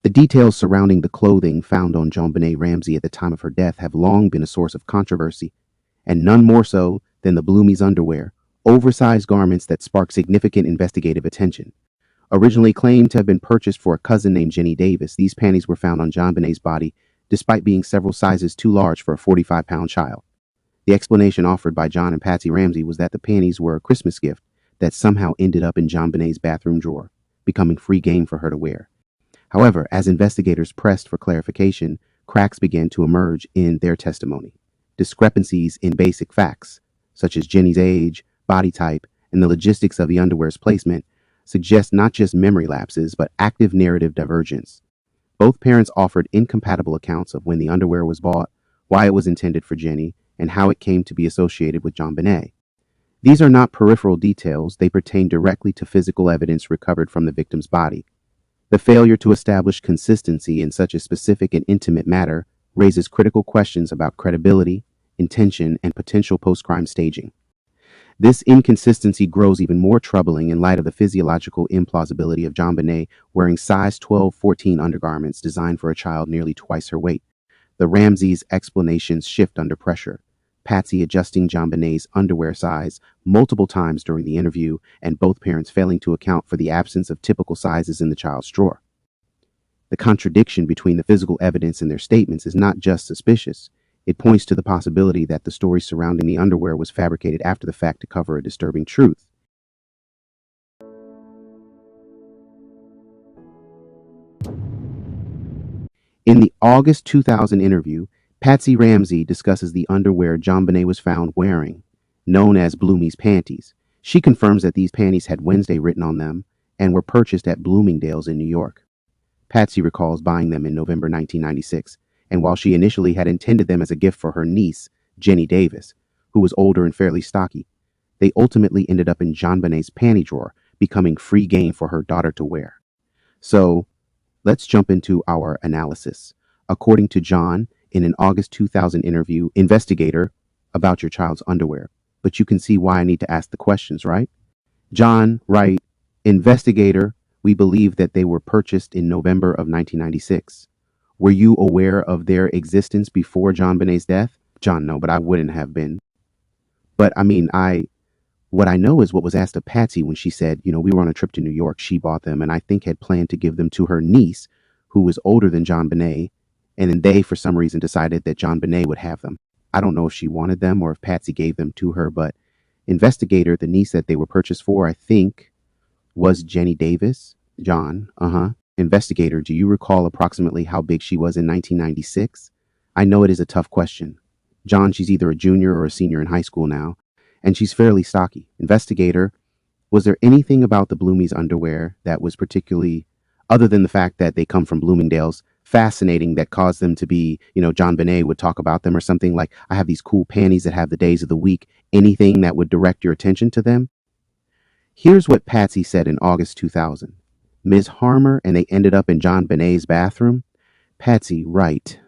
The details surrounding the clothing found on JonBenet Ramsey at the time of her death have long been a source of controversy, and none more so than the Bloomie's underwear, oversized garments that spark significant investigative attention. Originally claimed to have been purchased for a cousin named Jenny Davis, these panties were found on JonBenet's body despite being several sizes too large for a 45-pound child. The explanation offered by John and Patsy Ramsay was that the panties were a Christmas gift that somehow ended up in JonBenet's bathroom drawer, becoming free game for her to wear. However, as investigators pressed for clarification, cracks began to emerge in their testimony. Discrepancies in basic facts, such as Jenny's age, body type, and the logistics of the underwear's placement, suggest not just memory lapses, but active narrative divergence. Both parents offered incompatible accounts of when the underwear was bought, why it was intended for Jenny, and how it came to be associated with JonBenet. These are not peripheral details, they pertain directly to physical evidence recovered from the victim's body. The failure to establish consistency in such a specific and intimate matter raises critical questions about credibility, intention, and potential post-crime staging. This inconsistency grows even more troubling in light of the physiological implausibility of JonBenet wearing size 12-14 undergarments designed for a child nearly twice her weight. The Ramseys' explanations shift under pressure, Patsy adjusting JonBenet's underwear size multiple times during the interview, and both parents failing to account for the absence of typical sizes in the child's drawer. The contradiction between the physical evidence and their statements is not just suspicious. It points to the possibility that the story surrounding the underwear was fabricated after the fact to cover a disturbing truth. In the August 2000 interview, Patsy Ramsay discusses the underwear JonBenet was found wearing, known as Bloomie's panties. She confirms that these panties had Wednesday written on them and were purchased at Bloomingdale's in New York. Patsy recalls buying them in November 1996, and while she initially had intended them as a gift for her niece, Jenny Davis, who was older and fairly stocky, they ultimately ended up in JonBenet's panty drawer, becoming free game for her daughter to wear. So, let's jump into our analysis. According to John, in an August 2000 interview, investigator, about your child's underwear. But you can see why I need to ask the questions, right? John, right, investigator, we believe that they were purchased in November of 1996. Were you aware of their existence before JonBenet's death? John, no, but I wouldn't have been. But what I know is what was asked of Patsy when she said, we were on a trip to New York, she bought them, and I think had planned to give them to her niece, who was older than JonBenet, and then they, for some reason, decided that JonBenet would have them. I don't know if she wanted them or if Patsy gave them to her, but investigator, the niece that they were purchased for, I think, was Jenny Davis. John, Investigator, do you recall approximately how big she was in 1996? I know it is a tough question. John, she's either a junior or a senior in high school now, and she's fairly stocky. Investigator, was there anything about the Bloomie's underwear that was particularly, other than the fact that they come from Bloomingdale's, fascinating that caused them to be, JonBenet would talk about them or something like, I have these cool panties that have the days of the week, anything that would direct your attention to them? Here's what Patsy said in August 2000. Ms. Harmer, and they ended up in JonBenet's bathroom? Patsy, right.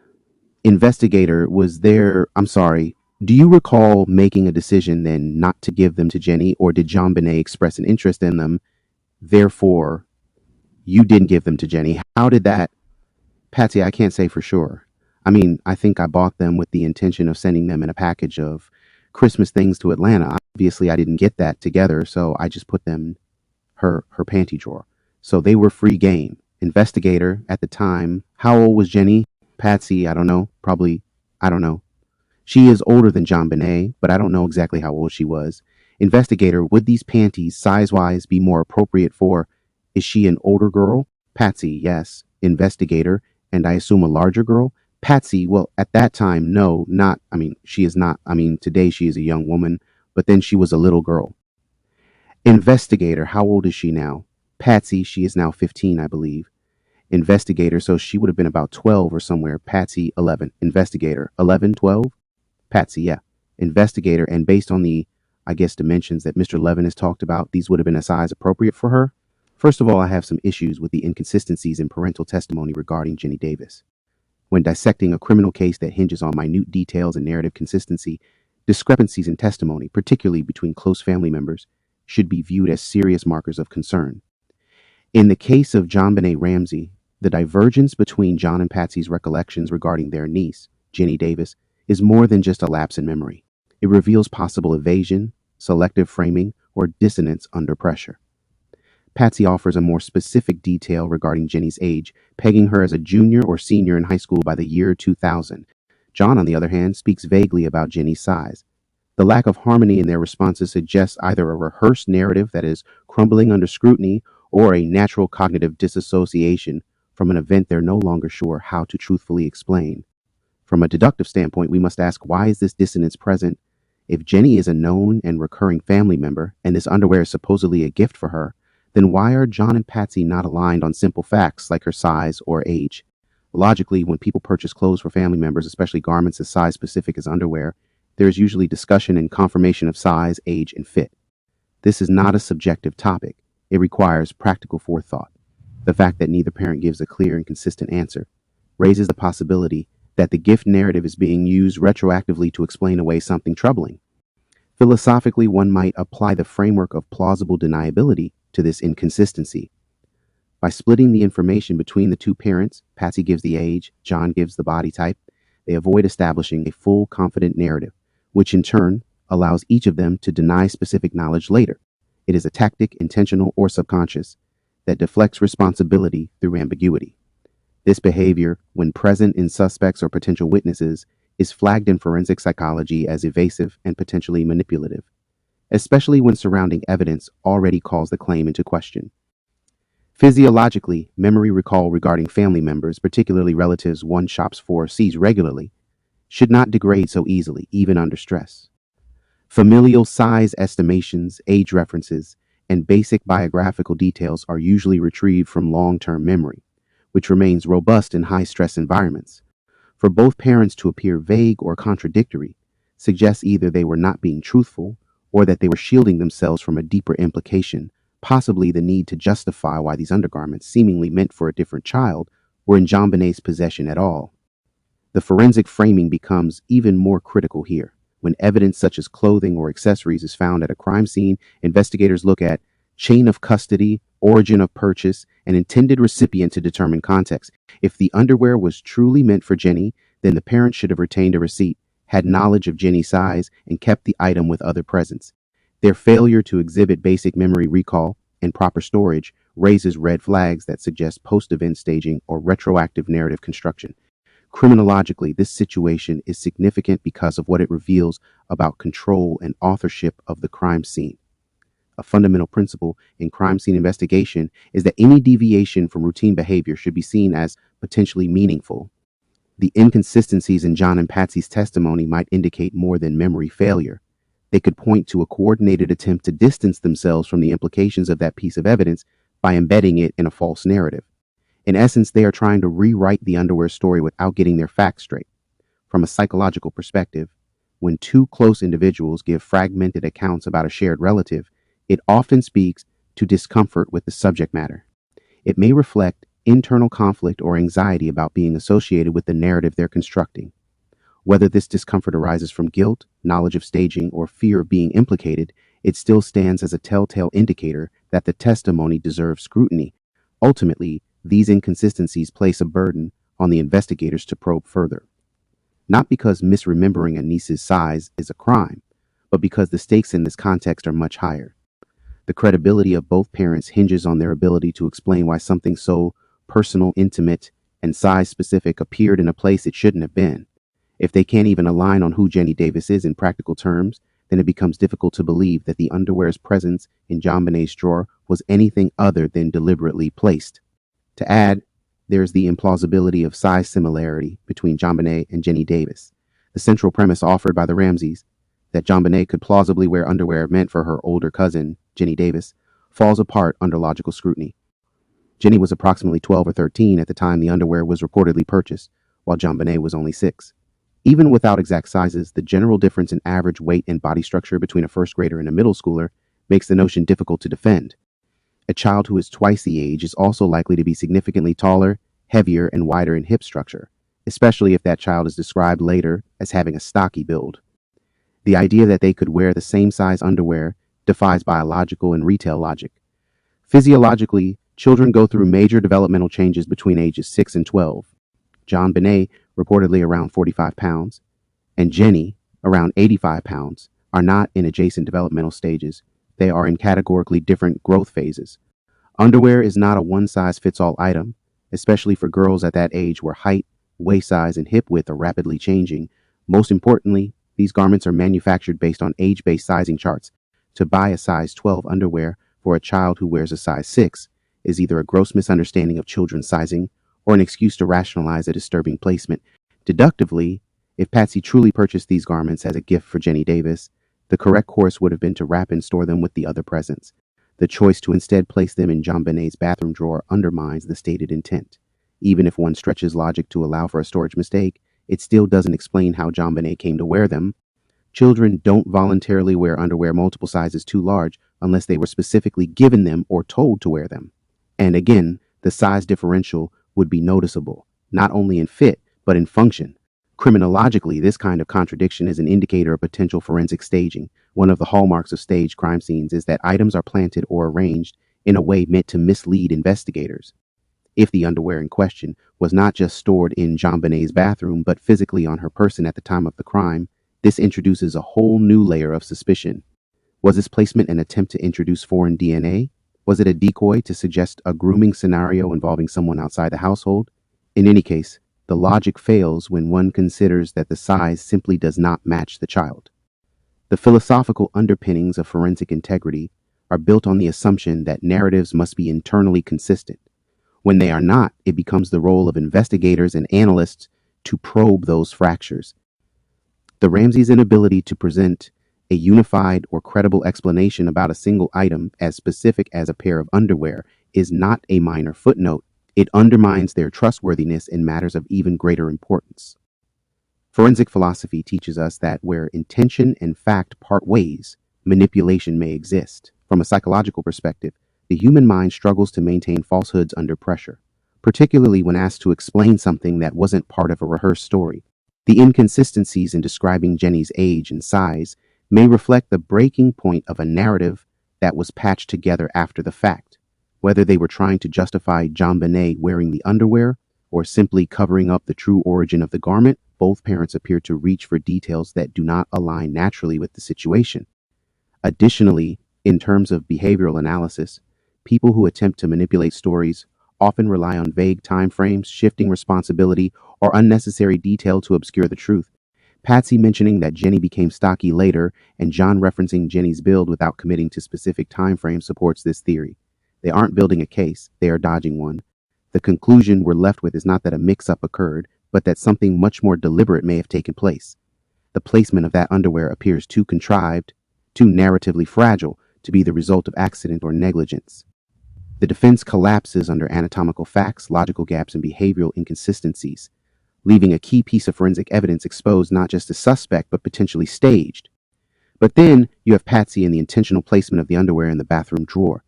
Investigator, do you recall making a decision then not to give them to Jenny, or did JonBenet express an interest in them, therefore you didn't give them to Jenny? How did that? Patsy, I can't say for sure. I think I bought them with the intention of sending them in a package of Christmas things to Atlanta. Obviously, I didn't get that together, so I just put them her panty drawer. So they were free game. Investigator, at the time, how old was Jenny? Patsy, I don't know. I don't know. She is older than JonBenet, but I don't know exactly how old she was. Investigator, would these panties, size-wise, be more appropriate for, is she an older girl? Patsy, yes. Investigator, and I assume a larger girl? Patsy, well, at that time, no, she is not. Today she is a young woman, but then she was a little girl. Investigator, how old is she now? Patsy, she is now 15, I believe. Investigator, so she would have been about 12 or somewhere. Patsy, 11. Investigator, 11, 12? Patsy, yeah. Investigator, and based on the, dimensions that Mr. Levin has talked about, these would have been a size appropriate for her? First of all, I have some issues with the inconsistencies in parental testimony regarding Jenny Davis. When dissecting a criminal case that hinges on minute details and narrative consistency, discrepancies in testimony, particularly between close family members, should be viewed as serious markers of concern. In the case of JonBenet Ramsey, The divergence between John and Patsy's recollections regarding their niece, Jenny Davis, is more than just a lapse in memory. It reveals possible evasion, selective framing, or dissonance under pressure. Patsy offers a more specific detail regarding Jenny's age, pegging her as a junior or senior in high school by the year 2000. John, on the other hand, speaks vaguely about Jenny's size. The lack of harmony in their responses suggests either a rehearsed narrative that is crumbling under scrutiny or a natural cognitive disassociation from an event they're no longer sure how to truthfully explain. From a deductive standpoint, we must ask, why is this dissonance present? If Jenny is a known and recurring family member, and this underwear is supposedly a gift for her, then why are John and Patsy not aligned on simple facts like her size or age? Logically, when people purchase clothes for family members, especially garments as size-specific as underwear, there is usually discussion and confirmation of size, age, and fit. This is not a subjective topic. It requires practical forethought. The fact that neither parent gives a clear and consistent answer raises the possibility that the gift narrative is being used retroactively to explain away something troubling. Philosophically, one might apply the framework of plausible deniability to this inconsistency. By splitting the information between the two parents, Patsy gives the age, John gives the body type, they avoid establishing a full, confident narrative, which in turn allows each of them to deny specific knowledge later. It is a tactic, intentional or subconscious, that deflects responsibility through ambiguity. This behavior, when present in suspects or potential witnesses, is flagged in forensic psychology as evasive and potentially manipulative, especially when surrounding evidence already calls the claim into question. Physiologically, memory recall regarding family members, particularly relatives one shops for or sees regularly, should not degrade so easily, even under stress. Familial size estimations, age references, and basic biographical details are usually retrieved from long-term memory, which remains robust in high-stress environments. For both parents to appear vague or contradictory suggests either they were not being truthful or that they were shielding themselves from a deeper implication, possibly the need to justify why these undergarments, seemingly meant for a different child, were in JonBenet's possession at all. The forensic framing becomes even more critical here. When evidence such as clothing or accessories is found at a crime scene, investigators look at chain of custody, origin of purchase, and intended recipient to determine context. If the underwear was truly meant for Jenny, then the parent should have retained a receipt, had knowledge of Jenny's size, and kept the item with other presents. Their failure to exhibit basic memory recall and proper storage raises red flags that suggest post-event staging or retroactive narrative construction. Criminologically, this situation is significant because of what it reveals about control and authorship of the crime scene. A fundamental principle in crime scene investigation is that any deviation from routine behavior should be seen as potentially meaningful. The inconsistencies in John and Patsy's testimony might indicate more than memory failure. They could point to a coordinated attempt to distance themselves from the implications of that piece of evidence by embedding it in a false narrative. In essence, they are trying to rewrite the underwear story without getting their facts straight. From a psychological perspective, when two close individuals give fragmented accounts about a shared relative, it often speaks to discomfort with the subject matter. It may reflect internal conflict or anxiety about being associated with the narrative they're constructing. Whether this discomfort arises from guilt, knowledge of staging, or fear of being implicated, it still stands as a telltale indicator that the testimony deserves scrutiny. Ultimately, these inconsistencies place a burden on the investigators to probe further. Not because misremembering a niece's size is a crime, but because the stakes in this context are much higher. The credibility of both parents hinges on their ability to explain why something so personal, intimate, and size-specific appeared in a place it shouldn't have been. If they can't even align on who Jenny Davis is in practical terms, then it becomes difficult to believe that the underwear's presence in JonBenet's drawer was anything other than deliberately placed. To add, there's the implausibility of size similarity between JonBenet and Jenny Davis. The central premise offered by the Ramseys, that JonBenet could plausibly wear underwear meant for her older cousin, Jenny Davis, falls apart under logical scrutiny. Jenny was approximately 12 or 13 at the time the underwear was reportedly purchased, while JonBenet was only 6. Even without exact sizes, the general difference in average weight and body structure between a first grader and a middle schooler makes the notion difficult to defend. A child who is twice the age is also likely to be significantly taller, heavier, and wider in hip structure, especially if that child is described later as having a stocky build. The idea that they could wear the same size underwear defies biological and retail logic. Physiologically, Children go through major developmental changes between ages 6 and 12. JonBenet, reportedly around 45 pounds, and Jenny, around 85 pounds, are not in adjacent developmental stages. They are in categorically different growth phases. Underwear is not a one-size-fits-all item, especially for girls at that age where height, waist size, and hip width are rapidly changing. Most importantly, these garments are manufactured based on age-based sizing charts. To buy a size 12 underwear for a child who wears a size 6 is either a gross misunderstanding of children's sizing or an excuse to rationalize a disturbing placement. Deductively, if Patsy truly purchased these garments as a gift for Jenny Davis, the correct course would have been to wrap and store them with the other presents. The choice to instead place them in JonBenet's bathroom drawer undermines the stated intent. Even if one stretches logic to allow for a storage mistake, it still doesn't explain how JonBenet came to wear them. Children don't voluntarily wear underwear multiple sizes too large unless they were specifically given them or told to wear them. And again, the size differential would be noticeable, not only in fit, but in function. Criminologically, this kind of contradiction is an indicator of potential forensic staging. One of the hallmarks of staged crime scenes is that items are planted or arranged in a way meant to mislead investigators. If the underwear in question was not just stored in JonBenet's bathroom, but physically on her person at the time of the crime, this introduces a whole new layer of suspicion. Was this placement an attempt to introduce foreign DNA? Was it a decoy to suggest a grooming scenario involving someone outside the household? In any case, the logic fails when one considers that the size simply does not match the child. The philosophical underpinnings of forensic integrity are built on the assumption that narratives must be internally consistent. When they are not, it becomes the role of investigators and analysts to probe those fractures. The Ramseys' inability to present a unified or credible explanation about a single item as specific as a pair of underwear is not a minor footnote. It undermines their trustworthiness in matters of even greater importance. Forensic philosophy teaches us that where intention and fact part ways, manipulation may exist. From a psychological perspective, the human mind struggles to maintain falsehoods under pressure, particularly when asked to explain something that wasn't part of a rehearsed story. The inconsistencies in describing Jenny's age and size may reflect the breaking point of a narrative that was patched together after the fact. Whether they were trying to justify JonBenet wearing the underwear or simply covering up the true origin of the garment, both parents appear to reach for details that do not align naturally with the situation. Additionally, in terms of behavioral analysis, people who attempt to manipulate stories often rely on vague time frames, shifting responsibility, or unnecessary detail to obscure the truth. Patsy mentioning that Jenny became stocky later and John referencing Jenny's build without committing to specific time frames supports this theory. They aren't building a case, they are dodging one. The conclusion we're left with is not that a mix-up occurred, but that something much more deliberate may have taken place. The placement of that underwear appears too contrived, too narratively fragile to be the result of accident or negligence. The defense collapses under anatomical facts, logical gaps, and behavioral inconsistencies, leaving a key piece of forensic evidence exposed not just as suspect, but potentially staged. But then you have Patsy and the intentional placement of the underwear in the bathroom drawer.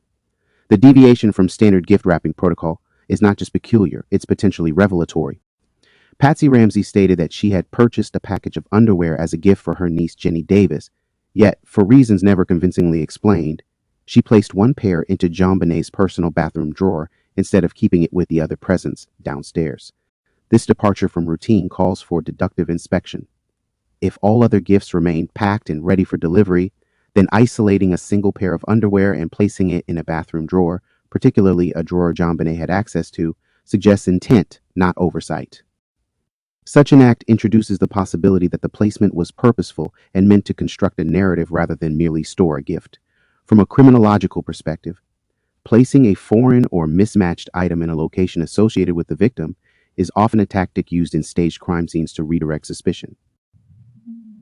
The deviation from standard gift wrapping protocol is not just peculiar, it's potentially revelatory. Patsy Ramsay stated that she had purchased a package of underwear as a gift for her niece Jenny Davis, yet, for reasons never convincingly explained, she placed one pair into JonBenet's personal bathroom drawer instead of keeping it with the other presents downstairs. This departure from routine calls for deductive inspection. If all other gifts remained packed and ready for delivery, then isolating a single pair of underwear and placing it in a bathroom drawer, particularly a drawer JonBenet had access to, suggests intent, not oversight. Such an act introduces the possibility that the placement was purposeful and meant to construct a narrative rather than merely store a gift. From a criminological perspective, placing a foreign or mismatched item in a location associated with the victim is often a tactic used in staged crime scenes to redirect suspicion.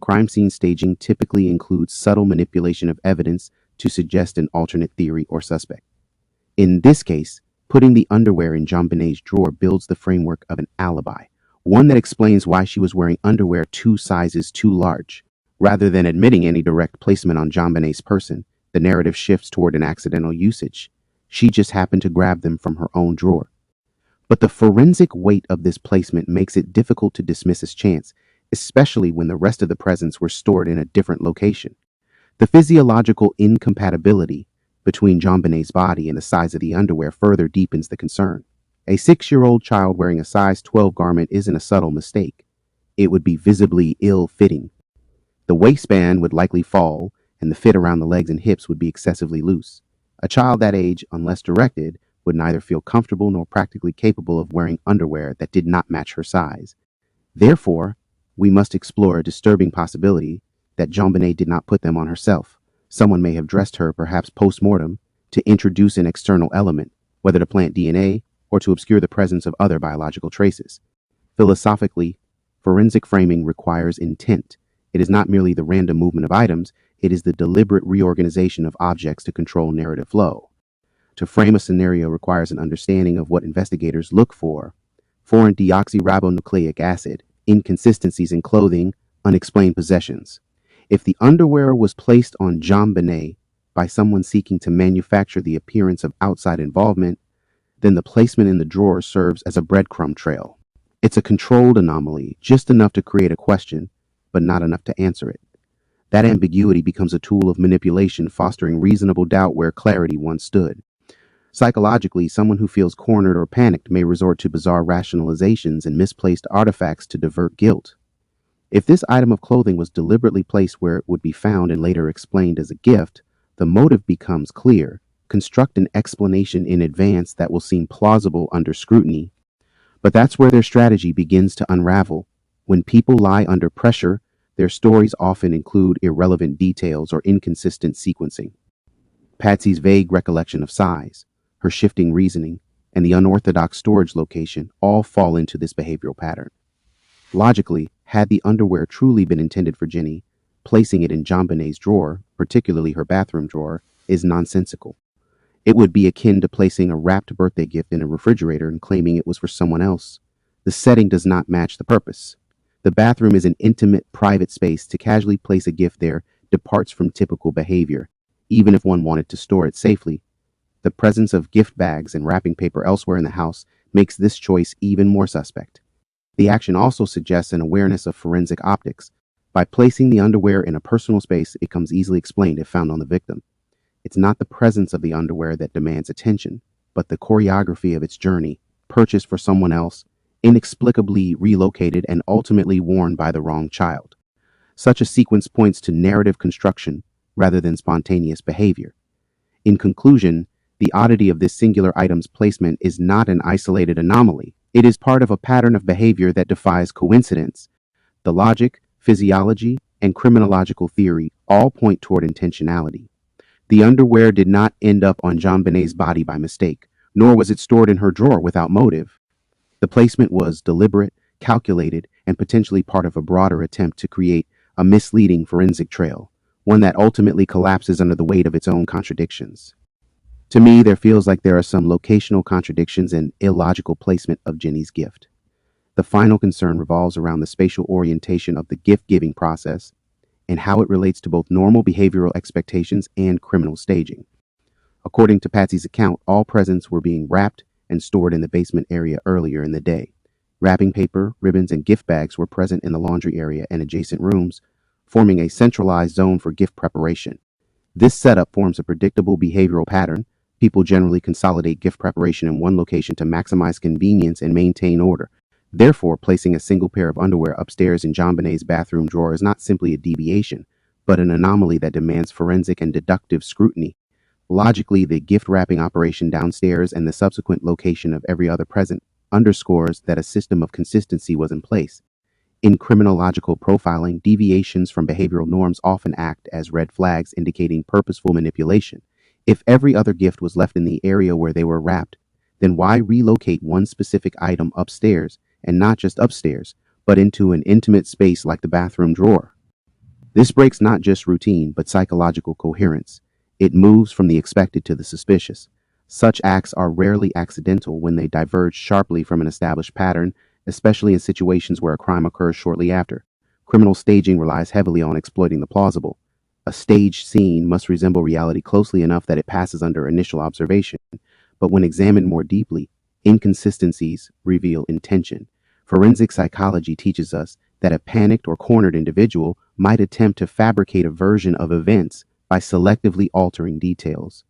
Crime scene staging typically includes subtle manipulation of evidence to suggest an alternate theory or suspect. In this case, putting the underwear in JonBenet's drawer builds the framework of an alibi, one that explains why she was wearing underwear 2 sizes too large. Rather than admitting any direct placement on JonBenet's person, the narrative shifts toward an accidental usage. She just happened to grab them from her own drawer. But the forensic weight of this placement makes it difficult to dismiss as chance, especially when the rest of the presents were stored in a different location. The physiological incompatibility between JonBenet's body and the size of the underwear further deepens the concern. A 6-year-old child wearing a size 12 garment isn't a subtle mistake. It would be visibly ill-fitting. The waistband would likely fall, and the fit around the legs and hips would be excessively loose. A child that age, unless directed, would neither feel comfortable nor practically capable of wearing underwear that did not match her size. Therefore, we must explore a disturbing possibility that JonBenet did not put them on herself. Someone may have dressed her, perhaps post-mortem, to introduce an external element, whether to plant DNA or to obscure the presence of other biological traces. Philosophically, forensic framing requires intent. It is not merely the random movement of items, it is the deliberate reorganization of objects to control narrative flow. To frame a scenario requires an understanding of what investigators look for: foreign deoxyribonucleic acid, inconsistencies in clothing, unexplained possessions. If the underwear was placed on JonBenet by someone seeking to manufacture the appearance of outside involvement, then the placement in the drawer serves as a breadcrumb trail. It's a controlled anomaly, just enough to create a question, but not enough to answer it. That ambiguity becomes a tool of manipulation, fostering reasonable doubt where clarity once stood. Psychologically, someone who feels cornered or panicked may resort to bizarre rationalizations and misplaced artifacts to divert guilt. If this item of clothing was deliberately placed where it would be found and later explained as a gift, the motive becomes clear. Construct an explanation in advance that will seem plausible under scrutiny. But that's where their strategy begins to unravel. When people lie under pressure, their stories often include irrelevant details or inconsistent sequencing. Patsy's vague recollection of size, her shifting reasoning, and the unorthodox storage location all fall into this behavioral pattern. Logically, had the underwear truly been intended for Jenny, placing it in JonBenet's drawer, particularly her bathroom drawer, is nonsensical. It would be akin to placing a wrapped birthday gift in a refrigerator and claiming it was for someone else. The setting does not match the purpose. The bathroom is an intimate, private space. To casually place a gift there departs from typical behavior, even if one wanted to store it safely. The presence of gift bags and wrapping paper elsewhere in the house makes this choice even more suspect. The action also suggests an awareness of forensic optics. By placing the underwear in a personal space, it becomes easily explained if found on the victim. It's not the presence of the underwear that demands attention, but the choreography of its journey, purchased for someone else, inexplicably relocated, and ultimately worn by the wrong child. Such a sequence points to narrative construction rather than spontaneous behavior. In conclusion, the oddity of this singular item's placement is not an isolated anomaly. It is part of a pattern of behavior that defies coincidence. The logic, physiology, and criminological theory all point toward intentionality. The underwear did not end up on JonBenet's body by mistake, nor was it stored in her drawer without motive. The placement was deliberate, calculated, and potentially part of a broader attempt to create a misleading forensic trail, one that ultimately collapses under the weight of its own contradictions. To me, there feels like there are some locational contradictions and illogical placement of Jenny's gift. The final concern revolves around the spatial orientation of the gift-giving process and how it relates to both normal behavioral expectations and criminal staging. According to Patsy's account, all presents were being wrapped and stored in the basement area earlier in the day. Wrapping paper, ribbons, and gift bags were present in the laundry area and adjacent rooms, forming a centralized zone for gift preparation. This setup forms a predictable behavioral pattern. People generally consolidate gift preparation in one location to maximize convenience and maintain order. Therefore, placing a single pair of underwear upstairs in JonBenet's bathroom drawer is not simply a deviation, but an anomaly that demands forensic and deductive scrutiny. Logically, the gift wrapping operation downstairs and the subsequent location of every other present underscores that a system of consistency was in place. In criminological profiling, deviations from behavioral norms often act as red flags indicating purposeful manipulation. If every other gift was left in the area where they were wrapped, then why relocate one specific item upstairs, and not just upstairs, but into an intimate space like the bathroom drawer? This breaks not just routine, but psychological coherence. It moves from the expected to the suspicious. Such acts are rarely accidental when they diverge sharply from an established pattern, especially in situations where a crime occurs shortly after. Criminal staging relies heavily on exploiting the plausible. A staged scene must resemble reality closely enough that it passes under initial observation, but when examined more deeply, inconsistencies reveal intention. Forensic psychology teaches us that a panicked or cornered individual might attempt to fabricate a version of events by selectively altering details.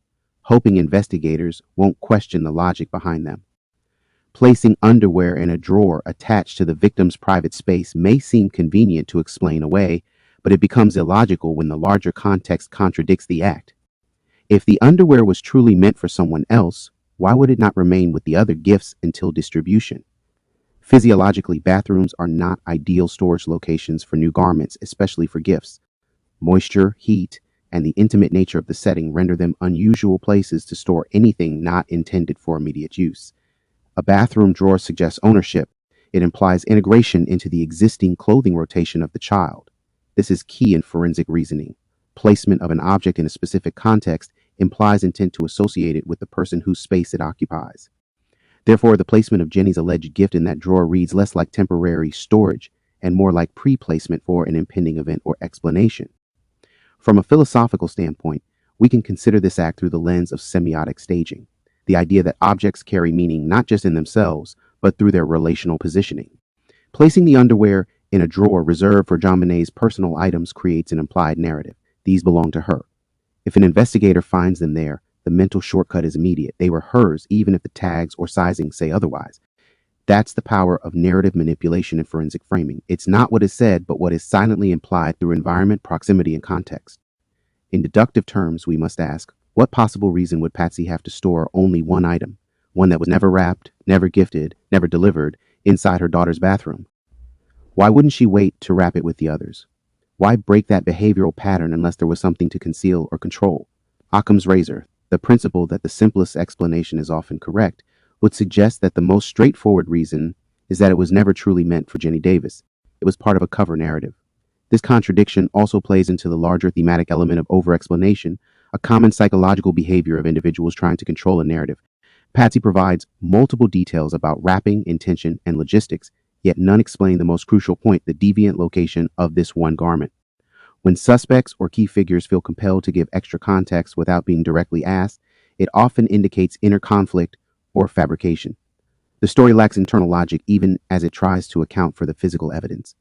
hoping investigators won't question the logic behind them. Placing underwear in a drawer attached to the victim's private space may seem convenient to explain away, but it becomes illogical when the larger context contradicts the act. If the underwear was truly meant for someone else, why would it not remain with the other gifts until distribution? Physiologically, bathrooms are not ideal storage locations for new garments, especially for gifts. Moisture, heat, and the intimate nature of the setting render them unusual places to store anything not intended for immediate use. A bathroom drawer suggests ownership. It implies integration into the existing clothing rotation of the child. This is key in forensic reasoning. Placement of an object in a specific context implies intent to associate it with the person whose space it occupies. Therefore, the placement of Jenny's alleged gift in that drawer reads less like temporary storage and more like pre-placement for an impending event or explanation. From a philosophical standpoint, we can consider this act through the lens of semiotic staging, the idea that objects carry meaning not just in themselves, but through their relational positioning. Placing the underwear in a drawer reserved for JonBenet's personal items creates an implied narrative. These belong to her. If an investigator finds them there, the mental shortcut is immediate. They were hers, even if the tags or sizing say otherwise. That's the power of narrative manipulation and forensic framing. It's not what is said, but what is silently implied through environment, proximity, and context. In deductive terms, we must ask, what possible reason would Patsy have to store only one item, one that was never wrapped, never gifted, never delivered, inside her daughter's bathroom? Why wouldn't she wait to wrap it with the others? Why break that behavioral pattern unless there was something to conceal or control? Occam's razor, the principle that the simplest explanation is often correct, would suggest that the most straightforward reason is that it was never truly meant for Jenny Davis. It was part of a cover narrative. This contradiction also plays into the larger thematic element of over-explanation, a common psychological behavior of individuals trying to control a narrative. Patsy provides multiple details about wrapping, intention, and logistics, yet none explain the most crucial point, the deviant location of this one garment. When suspects or key figures feel compelled to give extra context without being directly asked, it often indicates inner conflict or fabrication. The story lacks internal logic even as it tries to account for the physical evidence.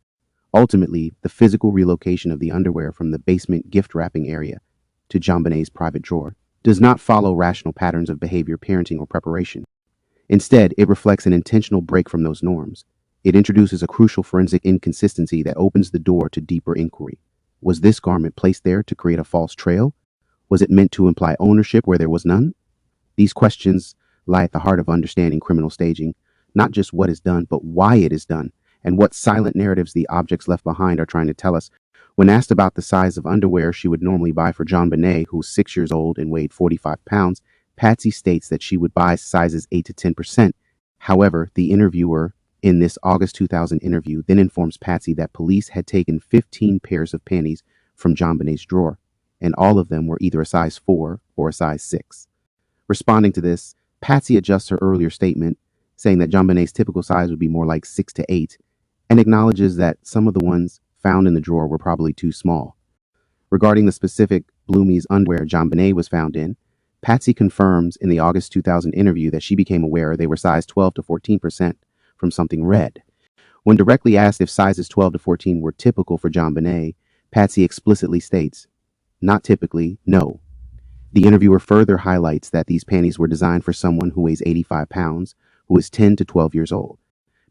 Ultimately, the physical relocation of the underwear from the basement gift wrapping area to JonBenet's private drawer does not follow rational patterns of behavior, parenting, or preparation. Instead, it reflects an intentional break from those norms. It introduces a crucial forensic inconsistency that opens the door to deeper inquiry. Was this garment placed there to create a false trail? Was it meant to imply ownership where there was none? These questions lie at the heart of understanding criminal staging, not just what is done, but why it is done, and what silent narratives the objects left behind are trying to tell us. When asked about the size of underwear she would normally buy for JonBenet, who's 6 years old and weighed 45 pounds, Patsy states that she would buy sizes 8 to 10%. However, the interviewer in this August 2000 interview then informs Patsy that police had taken 15 pairs of panties from JonBenet's drawer, and all of them were either a size 4 or a size 6. Responding to this, Patsy adjusts her earlier statement, saying that JonBenet's typical size would be more like 6 to 8, and acknowledges that some of the ones found in the drawer were probably too small. Regarding the specific Bloomie's underwear JonBenet was found in, Patsy confirms in the August 2000 interview that she became aware they were size 12 to 14% from something red. When directly asked if sizes 12 to 14 were typical for JonBenet, Patsy explicitly states, "Not typically, no." The interviewer further highlights that these panties were designed for someone who weighs 85 pounds, who is 10 to 12 years old.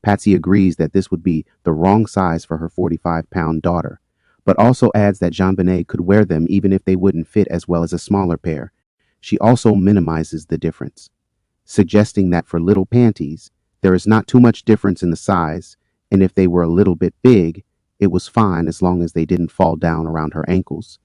Patsy agrees that this would be the wrong size for her 45-pound daughter, but also adds that JonBenet could wear them even if they wouldn't fit as well as a smaller pair. She also minimizes the difference, suggesting that for little panties, there is not too much difference in the size, and if they were a little bit big, it was fine as long as they didn't fall down around her ankles.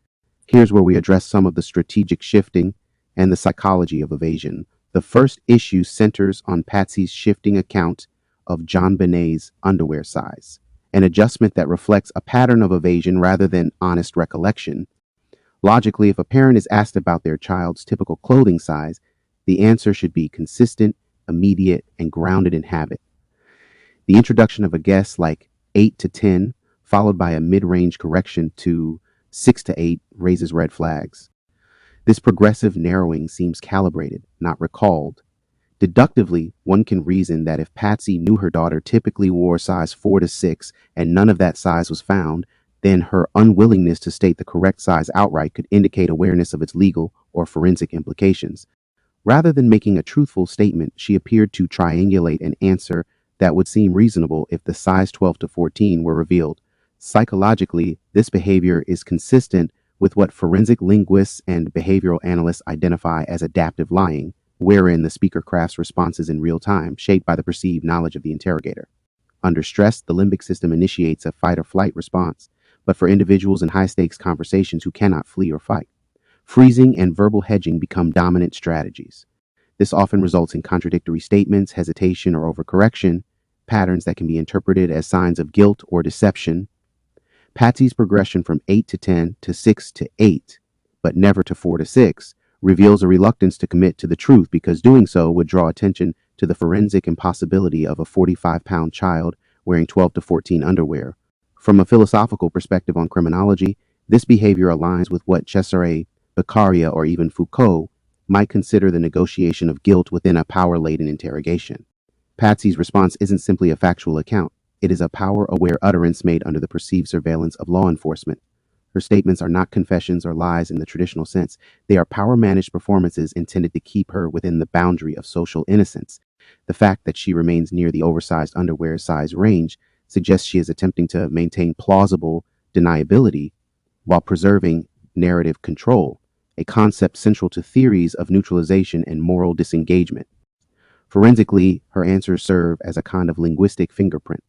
Here's where we address some of the strategic shifting and the psychology of evasion. The first issue centers on Patsy's shifting account of JonBenet's underwear size, an adjustment that reflects a pattern of evasion rather than honest recollection. Logically, if a parent is asked about their child's typical clothing size, the answer should be consistent, immediate, and grounded in habit. The introduction of a guess like 8 to 10, followed by a mid-range correction to 6 to 8, raises red flags. This progressive narrowing seems calibrated, not recalled. Deductively, one can reason that if Patsy knew her daughter typically wore size 4 to 6 and none of that size was found, then her unwillingness to state the correct size outright could indicate awareness of its legal or forensic implications. Rather than making a truthful statement, she appeared to triangulate an answer that would seem reasonable if the size 12 to 14 were revealed. Psychologically, this behavior is consistent with what forensic linguists and behavioral analysts identify as adaptive lying, wherein the speaker crafts responses in real time, shaped by the perceived knowledge of the interrogator. Under stress, the limbic system initiates a fight or flight response, but for individuals in high stakes conversations who cannot flee or fight, freezing and verbal hedging become dominant strategies. This often results in contradictory statements, hesitation, or overcorrection, patterns that can be interpreted as signs of guilt or deception. Patsy's progression from 8 to 10 to 6 to 8, but never to 4 to 6, reveals a reluctance to commit to the truth because doing so would draw attention to the forensic impossibility of a 45-pound child wearing 12 to 14 underwear. From a philosophical perspective on criminology, this behavior aligns with what Cesare Beccaria or even Foucault might consider the negotiation of guilt within a power-laden interrogation. Patsy's response isn't simply a factual account. It is a power-aware utterance made under the perceived surveillance of law enforcement. Her statements are not confessions or lies in the traditional sense. They are power-managed performances intended to keep her within the boundary of social innocence. The fact that she remains near the oversized underwear size range suggests she is attempting to maintain plausible deniability while preserving narrative control, a concept central to theories of neutralization and moral disengagement. Forensically, her answers serve as a kind of linguistic fingerprint.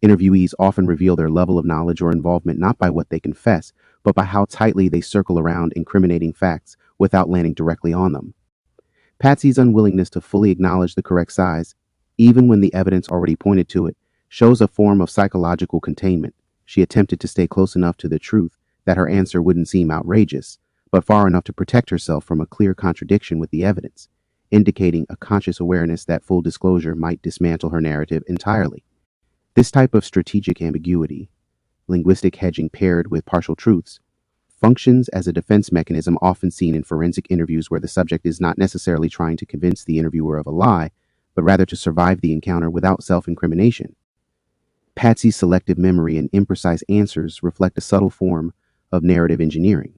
Interviewees often reveal their level of knowledge or involvement not by what they confess, but by how tightly they circle around incriminating facts without landing directly on them. Patsy's unwillingness to fully acknowledge the correct size, even when the evidence already pointed to it, shows a form of psychological containment. She attempted to stay close enough to the truth that her answer wouldn't seem outrageous, but far enough to protect herself from a clear contradiction with the evidence, indicating a conscious awareness that full disclosure might dismantle her narrative entirely. This type of strategic ambiguity, linguistic hedging paired with partial truths, functions as a defense mechanism often seen in forensic interviews where the subject is not necessarily trying to convince the interviewer of a lie, but rather to survive the encounter without self-incrimination. Patsy's selective memory and imprecise answers reflect a subtle form of narrative engineering.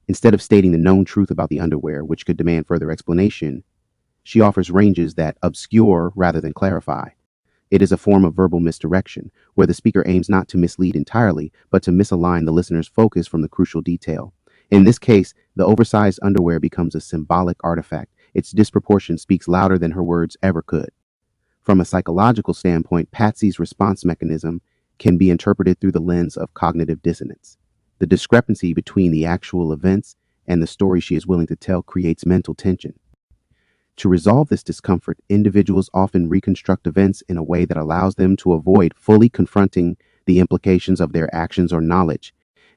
Instead of stating the known truth about the underwear, which could demand further explanation, she offers ranges that obscure rather than clarify. It is a form of verbal misdirection, where the speaker aims not to mislead entirely, but to misalign the listener's focus from the crucial detail. In this case, the oversized underwear becomes a symbolic artifact. Its disproportion speaks louder than her words ever could. From a psychological standpoint, Patsy's response mechanism can be interpreted through the lens of cognitive dissonance. The discrepancy between the actual events and the story she is willing to tell creates mental tension. To resolve this discomfort, individuals often reconstruct events in a way that allows them to avoid fully confronting the implications of their actions or knowledge.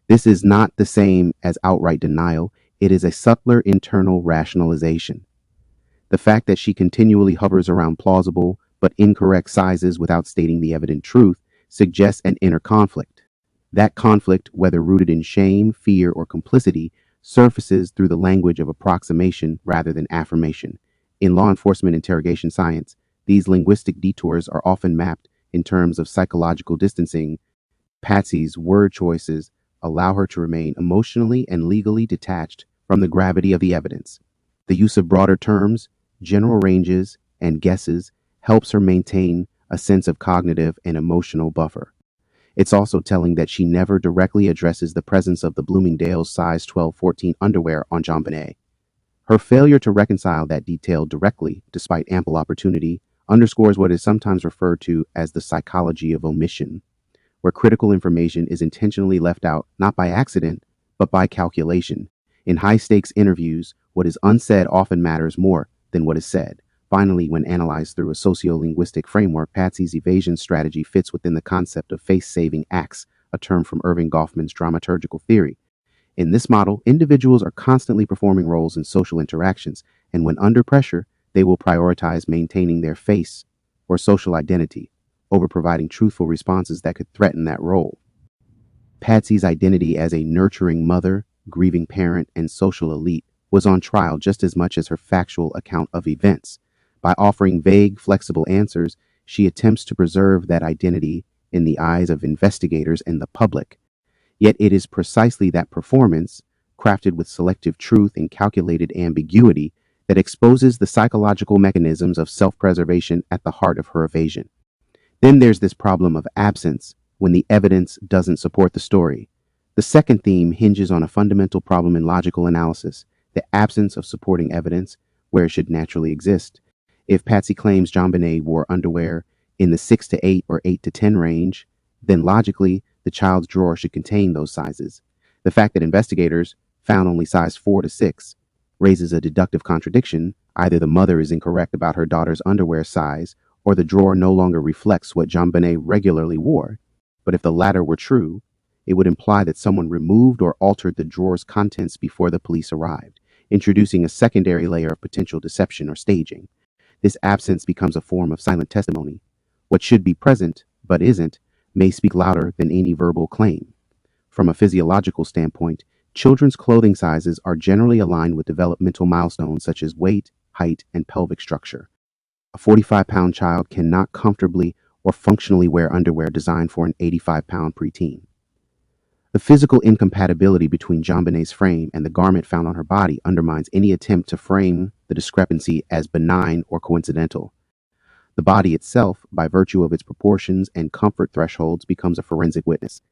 This is not the same as outright denial. It is a subtler internal rationalization. The fact that she continually hovers around plausible but incorrect sizes without stating the evident truth suggests an inner conflict. That conflict, whether rooted in shame, fear, or complicity, surfaces through the language of approximation rather than affirmation. In law enforcement interrogation science, these linguistic detours are often mapped in terms of psychological distancing. Patsy's word choices allow her to remain emotionally and legally detached from the gravity of the evidence. The use of broader terms, general ranges, and guesses helps her maintain a sense of cognitive and emotional buffer. It's also telling that she never directly addresses the presence of the Bloomingdale's size 12-14 underwear on JonBenet. Her failure to reconcile that detail directly, despite ample opportunity, underscores what is sometimes referred to as the psychology of omission, where critical information is intentionally left out not by accident, but by calculation. In high-stakes interviews, what is unsaid often matters more than what is said. Finally, when analyzed through a sociolinguistic framework, Patsy's evasion strategy fits within the concept of face-saving acts, a term from Irving Goffman's dramaturgical theory. In this model, individuals are constantly performing roles in social interactions, and when under pressure, they will prioritize maintaining their face or social identity over providing truthful responses that could threaten that role. Patsy's identity as a nurturing mother, grieving parent, and social elite was on trial just as much as her factual account of events. By offering vague, flexible answers, she attempts to preserve that identity in the eyes of investigators and the public. Yet it is precisely that performance, crafted with selective truth and calculated ambiguity, that exposes the psychological mechanisms of self-preservation at the heart of her evasion. Then there's this problem of absence when the evidence doesn't support the story. The second theme hinges on a fundamental problem in logical analysis, the absence of supporting evidence where it should naturally exist. If Patsy claims JonBenet wore underwear in the 6 to 8 or 8 to 10 range, then logically, the child's drawer should contain those sizes. The fact that investigators found only size 4 to 6 raises a deductive contradiction. Either the mother is incorrect about her daughter's underwear size, or the drawer no longer reflects what JonBenet regularly wore. But if the latter were true, it would imply that someone removed or altered the drawer's contents before the police arrived, introducing a secondary layer of potential deception or staging. This absence becomes a form of silent testimony. What should be present, but isn't, may speak louder than any verbal claim. From a physiological standpoint, children's clothing sizes are generally aligned with developmental milestones such as weight, height, and pelvic structure. A 45-pound child cannot comfortably or functionally wear underwear designed for an 85-pound preteen. The physical incompatibility between JonBenet's frame and the garment found on her body undermines any attempt to frame the discrepancy as benign or coincidental. The body itself, by virtue of its proportions and comfort thresholds, becomes a forensic witness.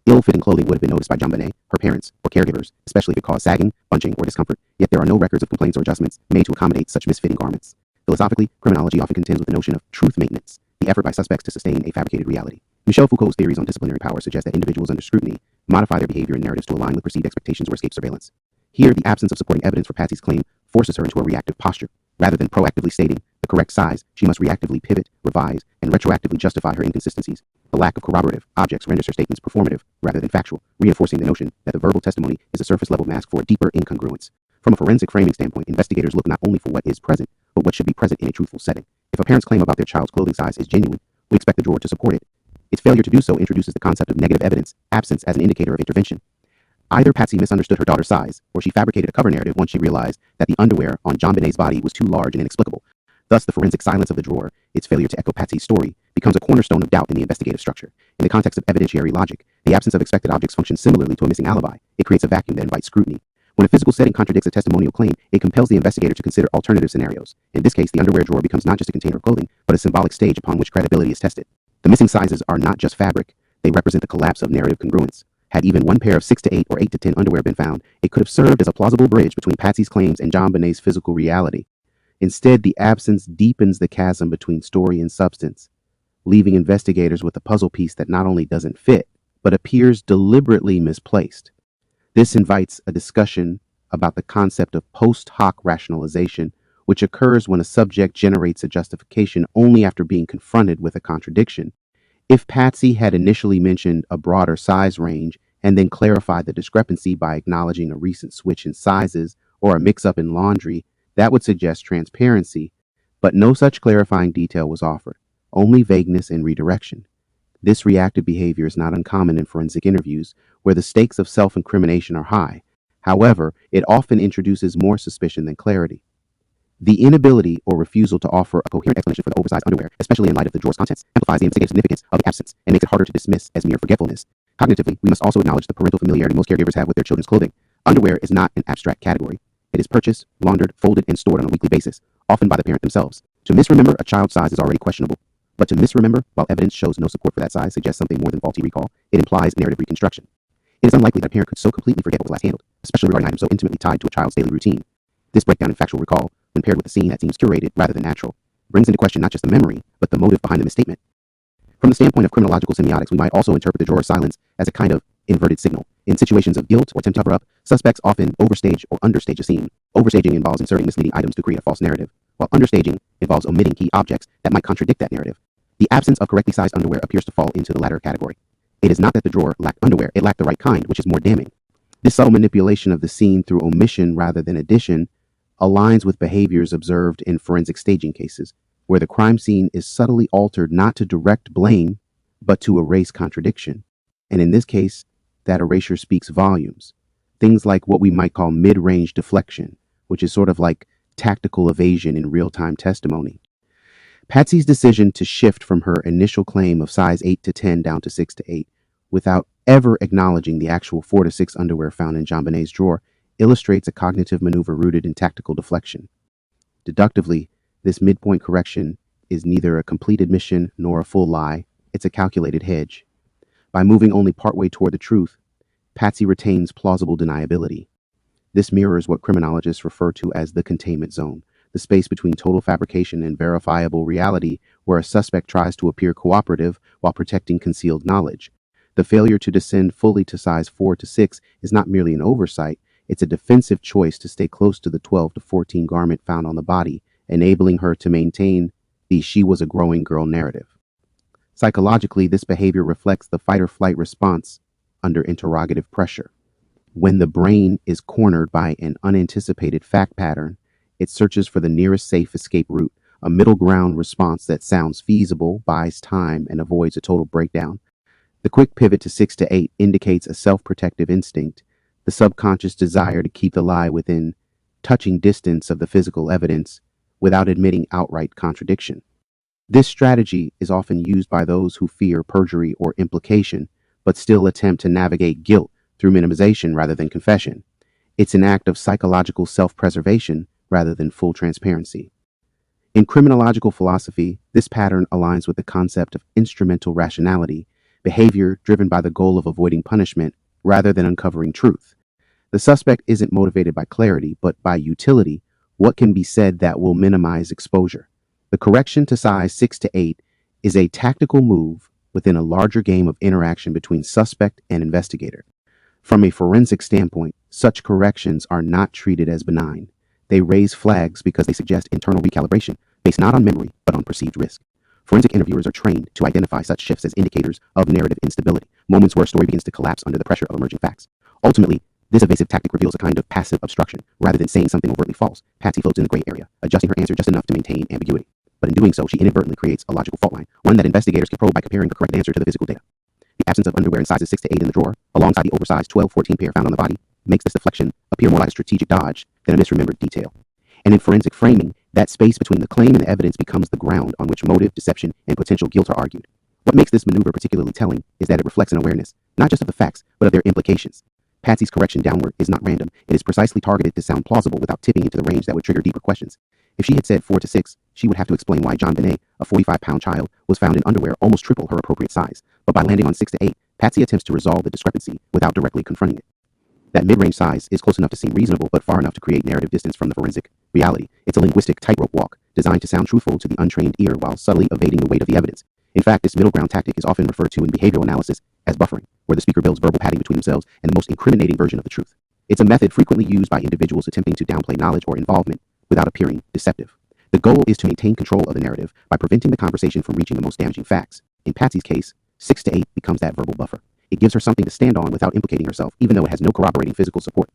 Ill-fitting clothing would have been noticed by JonBenet, her parents, or caregivers, especially if it caused sagging, bunching, or discomfort, yet there are no records of complaints or adjustments made to accommodate such misfitting garments. Philosophically, criminology often contends with the notion of truth maintenance, the effort by suspects to sustain a fabricated reality. Michel Foucault's theories on disciplinary power suggest that individuals under scrutiny modify their behavior and narratives to align with perceived expectations or escape surveillance. Here, the absence of supporting evidence for Patsy's claim forces her into a reactive posture. Rather than proactively stating the correct size, she must reactively pivot, revise, and retroactively justify her inconsistencies. The lack of corroborative objects renders her statements performative rather than factual, reinforcing the notion that the verbal testimony is a surface-level mask for a deeper incongruence. From a forensic framing standpoint, investigators look not only for what is present, but what should be present in a truthful setting. If a parent's claim about their child's clothing size is genuine, we expect the drawer to support it. Its failure to do so introduces the concept of negative evidence, absence as an indicator of intervention. Either Patsy misunderstood her daughter's size, or she fabricated a cover narrative once she realized that the underwear on JonBenet's body was too large and inexplicable. Thus, the forensic silence of the drawer, its failure to echo Patsy's story, becomes a cornerstone of doubt in the investigative structure. In the context of evidentiary logic, the absence of expected objects functions similarly to a missing alibi. It creates a vacuum that invites scrutiny. When a physical setting contradicts a testimonial claim, it compels the investigator to consider alternative scenarios. In this case, the underwear drawer becomes not just a container of clothing, but a symbolic stage upon which credibility is tested. The missing sizes are not just fabric, they represent the collapse of narrative congruence. Had even one pair of 6 to 8 or 8 to 10 underwear been found, it could have served as a plausible bridge between Patsy's claims and JonBenet's physical reality. Instead, the absence deepens the chasm between story and substance, leaving investigators with a puzzle piece that not only doesn't fit, but appears deliberately misplaced. This invites a discussion about the concept of post hoc rationalization, which occurs when a subject generates a justification only after being confronted with a contradiction. If Patsy had initially mentioned a broader size range and then clarified the discrepancy by acknowledging a recent switch in sizes or a mix-up in laundry, that would suggest transparency, but no such clarifying detail was offered, only vagueness and redirection. This reactive behavior is not uncommon in forensic interviews, where the stakes of self-incrimination are high. However, it often introduces more suspicion than clarity. The inability or refusal to offer a coherent explanation for the oversized underwear, especially in light of the drawer's contents, amplifies the investigative significance of the absence and makes it harder to dismiss as mere forgetfulness. Cognitively, we must also acknowledge the parental familiarity most caregivers have with their children's clothing. Underwear is not an abstract category. It is purchased, laundered, folded, and stored on a weekly basis, often by the parent themselves. To misremember a child's size is already questionable, but to misremember while evidence shows no support for that size suggests something more than faulty recall. It implies narrative reconstruction. It is unlikely that a parent could so completely forget what was last handled, especially regarding items so intimately tied to a child's daily routine. This breakdown in factual recall, when paired with a scene that seems curated rather than natural, brings into question not just the memory, but the motive behind the misstatement. From the standpoint of criminological semiotics, we might also interpret the drawer's silence as a kind of inverted signal. In situations of guilt or attempt to cover up, suspects often overstage or understage a scene. Overstaging involves inserting misleading items to create a false narrative, while understaging involves omitting key objects that might contradict that narrative. The absence of correctly sized underwear appears to fall into the latter category. It is not that the drawer lacked underwear, it lacked the right kind, which is more damning. This subtle manipulation of the scene through omission rather than addition aligns with behaviors observed in forensic staging cases, where the crime scene is subtly altered not to direct blame, but to erase contradiction. And in this case, that erasure speaks volumes. Things like what we might call mid-range deflection, which is sort of like tactical evasion in real-time testimony. Patsy's decision to shift from her initial claim of size 8 to 10 down to 6 to 8, without ever acknowledging the actual 4 to 6 underwear found in JonBenet's drawer, illustrates a cognitive maneuver rooted in tactical deflection. Deductively, this midpoint correction is neither a complete admission nor a full lie. It's a calculated hedge. By moving only partway toward the truth, Patsy retains plausible deniability. This mirrors what criminologists refer to as the containment zone, the space between total fabrication and verifiable reality, where a suspect tries to appear cooperative while protecting concealed knowledge. The failure to descend fully to size 4 to 6 is not merely an oversight, it's a defensive choice to stay close to the 12 to 14 garment found on the body, enabling her to maintain the she was a growing girl narrative. Psychologically, this behavior reflects the fight or flight response under interrogative pressure. When the brain is cornered by an unanticipated fact pattern, it searches for the nearest safe escape route, a middle ground response that sounds feasible, buys time, and avoids a total breakdown. The quick pivot to 6 to 8 indicates a self-protective instinct, the subconscious desire to keep the lie within touching distance of the physical evidence without admitting outright contradiction. This strategy is often used by those who fear perjury or implication, but still attempt to navigate guilt through minimization rather than confession. It's an act of psychological self-preservation rather than full transparency. In criminological philosophy, this pattern aligns with the concept of instrumental rationality, behavior driven by the goal of avoiding punishment rather than uncovering truth. The suspect isn't motivated by clarity, but by utility, what can be said that will minimize exposure. The correction to size 6 to 8 is a tactical move within a larger game of interaction between suspect and investigator. From a forensic standpoint, such corrections are not treated as benign. They raise flags because they suggest internal recalibration based not on memory, but on perceived risk. Forensic interviewers are trained to identify such shifts as indicators of narrative instability, moments where a story begins to collapse under the pressure of emerging facts. Ultimately, this evasive tactic reveals a kind of passive obstruction. Rather than saying something overtly false, Patsy floats in the gray area, adjusting her answer just enough to maintain ambiguity. But in doing so, she inadvertently creates a logical fault line, one that investigators can probe by comparing the correct answer to the physical data. The absence of underwear in sizes 6 to 8 in the drawer, alongside the oversized 12-14 pair found on the body, makes this deflection appear more like a strategic dodge than a misremembered detail. And in forensic framing, that space between the claim and the evidence becomes the ground on which motive, deception, and potential guilt are argued. What makes this maneuver particularly telling is that it reflects an awareness, not just of the facts, but of their implications. Patsy's correction downward is not random. It is precisely targeted to sound plausible without tipping into the range that would trigger deeper questions. If she had said 4 to 6, she would have to explain why JonBenet, a 45-pound child, was found in underwear almost triple her appropriate size. But by landing on 6 to 8, Patsy attempts to resolve the discrepancy without directly confronting it. That mid-range size is close enough to seem reasonable, but far enough to create narrative distance from the forensic reality. It's a linguistic tightrope walk, designed to sound truthful to the untrained ear while subtly evading the weight of the evidence. In fact, this middle ground tactic is often referred to in behavioral analysis as buffering, where the speaker builds verbal padding between themselves and the most incriminating version of the truth. It's a method frequently used by individuals attempting to downplay knowledge or involvement without appearing deceptive. The goal is to maintain control of the narrative by preventing the conversation from reaching the most damaging facts. In Patsy's case, 6 to 8 becomes that verbal buffer. It gives her something to stand on without implicating herself, even though it has no corroborating physical support.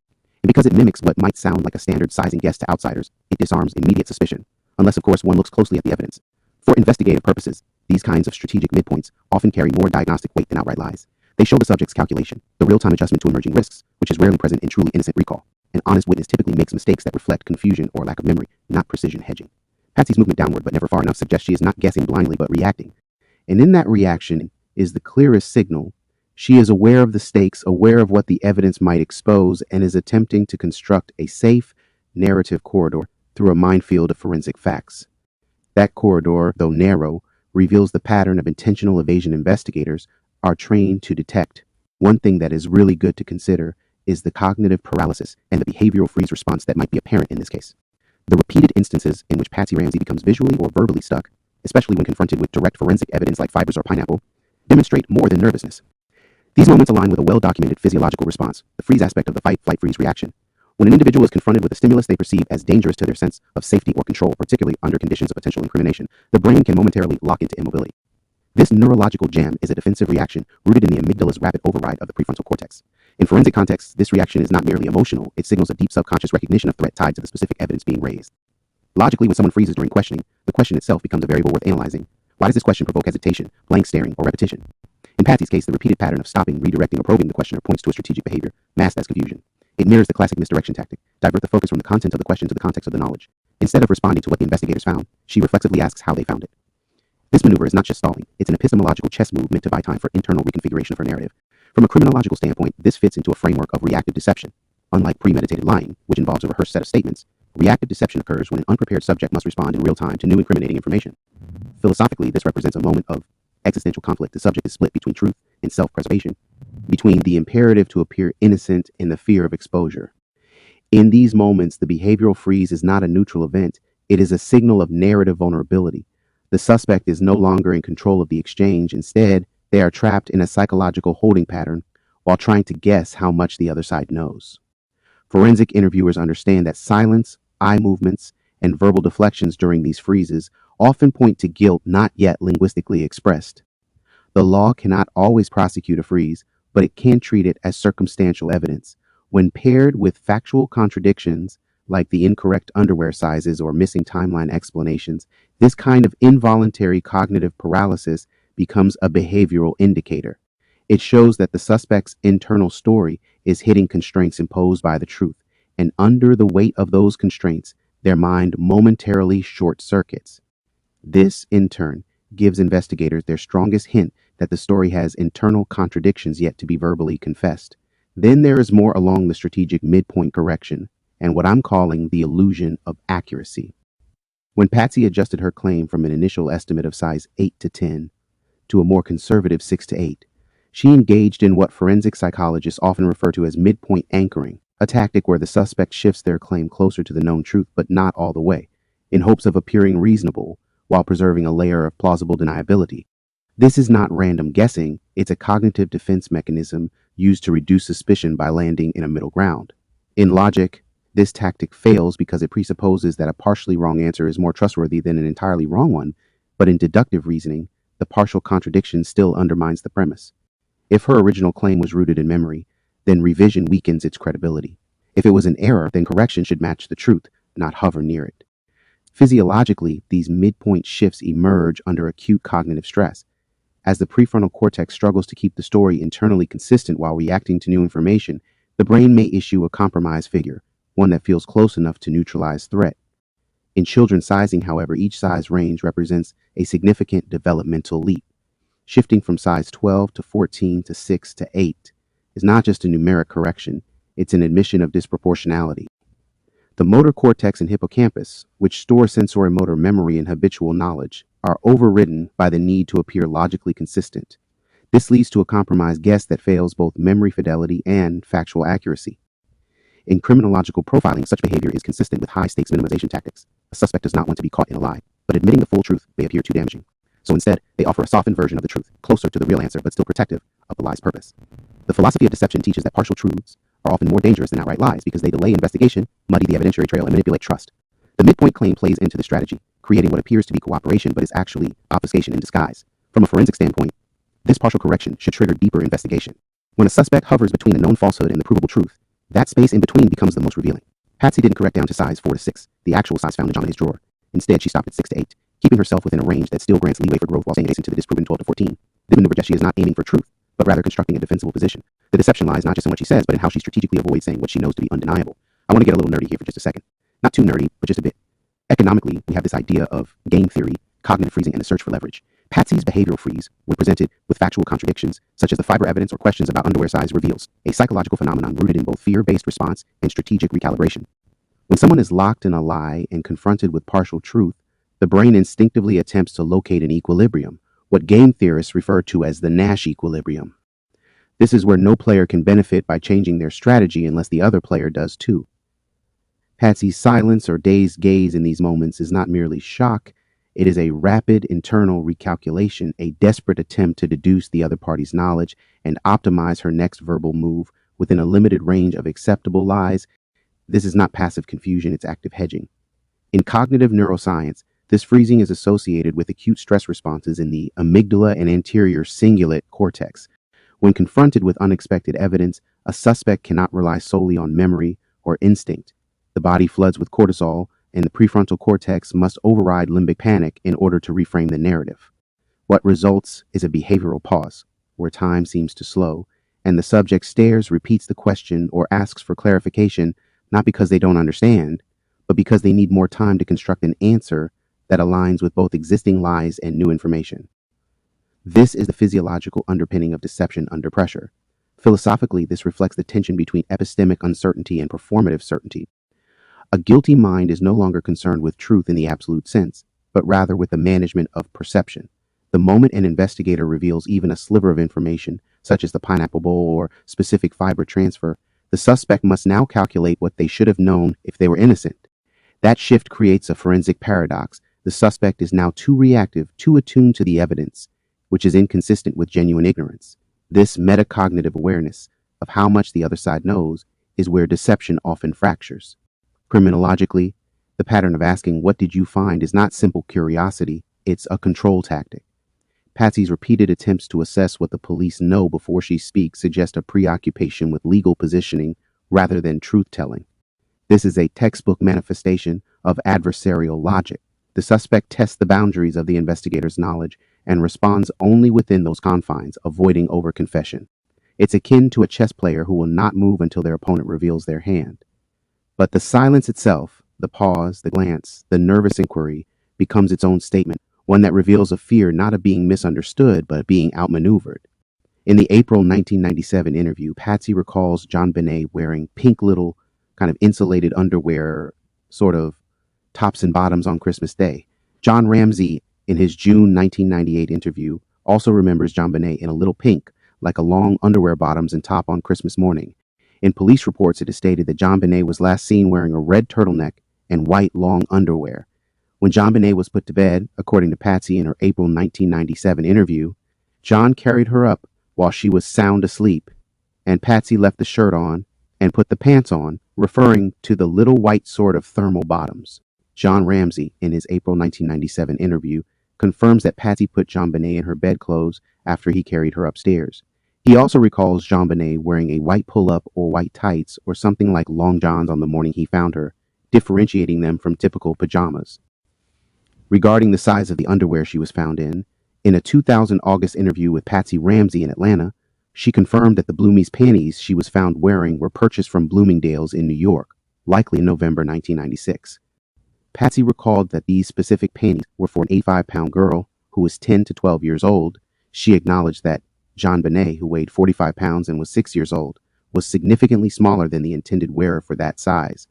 And because it mimics what might sound like a standard sizing guess to outsiders, it disarms immediate suspicion, unless of course one looks closely at the evidence. For investigative purposes, these kinds of strategic midpoints often carry more diagnostic weight than outright lies. They show the subject's calculation, the real-time adjustment to emerging risks, which is rarely present in truly innocent recall. An honest witness typically makes mistakes that reflect confusion or lack of memory, not precision hedging. Patsy's movement downward but never far enough suggests she is not guessing blindly but reacting. And in that reaction is the clearest signal. She is aware of the stakes, aware of what the evidence might expose, and is attempting to construct a safe narrative corridor through a minefield of forensic facts. That corridor, though narrow, reveals the pattern of intentional evasion investigators are trained to detect. One thing that is really good to consider is the cognitive paralysis and the behavioral freeze response that might be apparent in this case. The repeated instances in which Patsy Ramsay becomes visually or verbally stuck, especially when confronted with direct forensic evidence like fibers or pineapple, demonstrate more than nervousness. These moments align with a well-documented physiological response, the freeze aspect of the fight-flight-freeze reaction. When an individual is confronted with a stimulus they perceive as dangerous to their sense of safety or control, particularly under conditions of potential incrimination, the brain can momentarily lock into immobility. This neurological jam is a defensive reaction rooted in the amygdala's rapid override of the prefrontal cortex. In forensic contexts, this reaction is not merely emotional, it signals a deep subconscious recognition of threat tied to the specific evidence being raised. Logically, when someone freezes during questioning, the question itself becomes a variable worth analyzing. Why does this question provoke hesitation, blank staring, or repetition? In Patsy's case, the repeated pattern of stopping, redirecting, or probing the questioner points to a strategic behavior, masked as confusion. It mirrors the classic misdirection tactic, divert the focus from the content of the question to the context of the knowledge. Instead of responding to what the investigators found, she reflexively asks how they found it. This maneuver is not just stalling, it's an epistemological chess move meant to buy time for internal reconfiguration of her narrative. From a criminological standpoint, this fits into a framework of reactive deception. Unlike premeditated lying, which involves a rehearsed set of statements, Reactive deception occurs when an unprepared subject must respond in real time to new incriminating information. Philosophically, this represents a moment of existential conflict. The subject is split between truth and self-preservation, between the imperative to appear innocent and the fear of exposure. In these moments, the behavioral freeze is not a neutral event. It is a signal of narrative vulnerability. The suspect is no longer in control of the exchange. Instead, they are trapped in a psychological holding pattern while trying to guess how much the other side knows. Forensic interviewers understand that silence, eye movements, and verbal deflections during these freezes often point to guilt not yet linguistically expressed. The law cannot always prosecute a freeze, but it can treat it as circumstantial evidence. When paired with factual contradictions, like the incorrect underwear sizes or missing timeline explanations, this kind of involuntary cognitive paralysis becomes a behavioral indicator. It shows that the suspect's internal story is hitting constraints imposed by the truth, and under the weight of those constraints, their mind momentarily short circuits. This, in turn, gives investigators their strongest hint that the story has internal contradictions yet to be verbally confessed. Then there is more along the strategic midpoint correction, and what I'm calling the illusion of accuracy. When Patsy adjusted her claim from an initial estimate of size 8 to 10 to a more conservative 6 to 8, she engaged in what forensic psychologists often refer to as midpoint anchoring, a tactic where the suspect shifts their claim closer to the known truth but not all the way, in hopes of appearing reasonable while preserving a layer of plausible deniability. This is not random guessing, it's a cognitive defense mechanism used to reduce suspicion by landing in a middle ground. In logic, this tactic fails because it presupposes that a partially wrong answer is more trustworthy than an entirely wrong one, but in deductive reasoning, the partial contradiction still undermines the premise. If her original claim was rooted in memory, then revision weakens its credibility. If it was an error, then correction should match the truth, not hover near it. Physiologically, these midpoint shifts emerge under acute cognitive stress. As the prefrontal cortex struggles to keep the story internally consistent while reacting to new information, the brain may issue a compromise figure, one that feels close enough to neutralize threat. In children's sizing, however, each size range represents a significant developmental leap. Shifting from size 12 to 14 to 6 to 8 is not just a numeric correction, it's an admission of disproportionality. The motor cortex and hippocampus, which store sensorimotor memory and habitual knowledge, are overridden by the need to appear logically consistent. This leads to a compromised guess that fails both memory fidelity and factual accuracy. In criminological profiling, such behavior is consistent with high-stakes minimization tactics. A suspect does not want to be caught in a lie, but admitting the full truth may appear too damaging. So instead, they offer a softened version of the truth, closer to the real answer but still protective of the lie's purpose. The philosophy of deception teaches that partial truths are often more dangerous than outright lies because they delay investigation, muddy the evidentiary trail, and manipulate trust. The midpoint claim plays into the strategy, creating what appears to be cooperation but is actually obfuscation in disguise. From a forensic standpoint, this partial correction should trigger deeper investigation. When a suspect hovers between a known falsehood and the provable truth, that space in between becomes the most revealing. Patsy didn't correct down to size 4 to 6, the actual size found in JonBenet's drawer. Instead, she stopped at 6 to 8, keeping herself within a range that still grants leeway for growth while staying adjacent to the disproven 12 to 14. This maneuver suggests she is not aiming for truth, but rather constructing a defensible position. The deception lies not just in what she says, but in how she strategically avoids saying what she knows to be undeniable. I want to get a little nerdy here for just a second. Not too nerdy, but just a bit. Economically, we have this idea of game theory, cognitive freezing, and the search for leverage. Patsy's behavioral freeze, when presented with factual contradictions, such as the fiber evidence or questions about underwear size, reveals a psychological phenomenon rooted in both fear-based response and strategic recalibration. When someone is locked in a lie and confronted with partial truth, the brain instinctively attempts to locate an equilibrium, what game theorists refer to as the Nash equilibrium. This is where no player can benefit by changing their strategy unless the other player does too. Patsy's silence or dazed gaze in these moments is not merely shock, it is a rapid internal recalculation, a desperate attempt to deduce the other party's knowledge and optimize her next verbal move within a limited range of acceptable lies. This is not passive confusion, it's active hedging. In cognitive neuroscience, this freezing is associated with acute stress responses in the amygdala and anterior cingulate cortex. When confronted with unexpected evidence, a suspect cannot rely solely on memory or instinct. The body floods with cortisol, and the prefrontal cortex must override limbic panic in order to reframe the narrative. What results is a behavioral pause, where time seems to slow, and the subject stares, repeats the question, or asks for clarification, not because they don't understand, but because they need more time to construct an answer that aligns with both existing lies and new information. This is the physiological underpinning of deception under pressure. Philosophically, this reflects the tension between epistemic uncertainty and performative certainty. A guilty mind is no longer concerned with truth in the absolute sense, but rather with the management of perception. The moment an investigator reveals even a sliver of information, such as the pineapple bowl or specific fiber transfer, the suspect must now calculate what they should have known if they were innocent. That shift creates a forensic paradox. The suspect is now too reactive, too attuned to the evidence, which is inconsistent with genuine ignorance. This metacognitive awareness of how much the other side knows is where deception often fractures. Criminologically, the pattern of asking, "What did you find?" is not simple curiosity, it's a control tactic. Patsy's repeated attempts to assess what the police know before she speaks suggest a preoccupation with legal positioning rather than truth-telling. This is a textbook manifestation of adversarial logic. The suspect tests the boundaries of the investigator's knowledge and responds only within those confines, avoiding overconfession. It's akin to a chess player who will not move until their opponent reveals their hand. But the silence itself, the pause, the glance, the nervous inquiry, becomes its own statement, one that reveals a fear not of being misunderstood, but of being outmaneuvered. In the April 1997 interview, Patsy recalls JonBenet wearing pink little kind of insulated underwear, sort of tops and bottoms on Christmas Day. John Ramsey, in his June 1998 interview, also remembers JonBenet in a little pink, like a long underwear bottoms and top on Christmas morning. In police reports, it is stated that JonBenet was last seen wearing a red turtleneck and white long underwear. When JonBenet was put to bed, according to Patsy in her April 1997 interview, John carried her up while she was sound asleep, and Patsy left the shirt on and put the pants on, referring to the little white sort of thermal bottoms. John Ramsey, in his April 1997 interview, confirms that Patsy put JonBenet in her bedclothes after he carried her upstairs. He also recalls JonBenet wearing a white pull-up or white tights or something like long johns on the morning he found her, differentiating them from typical pajamas. Regarding the size of the underwear she was found in a 2000 August interview with Patsy Ramsay in Atlanta, she confirmed that the Bloomie's panties she was found wearing were purchased from Bloomingdale's in New York, likely in November 1996. Patsy recalled that these specific panties were for an 85-pound girl who was 10 to 12 years old. She acknowledged that JonBenet, who weighed 45 pounds and was 6 years old, was significantly smaller than the intended wearer for that size.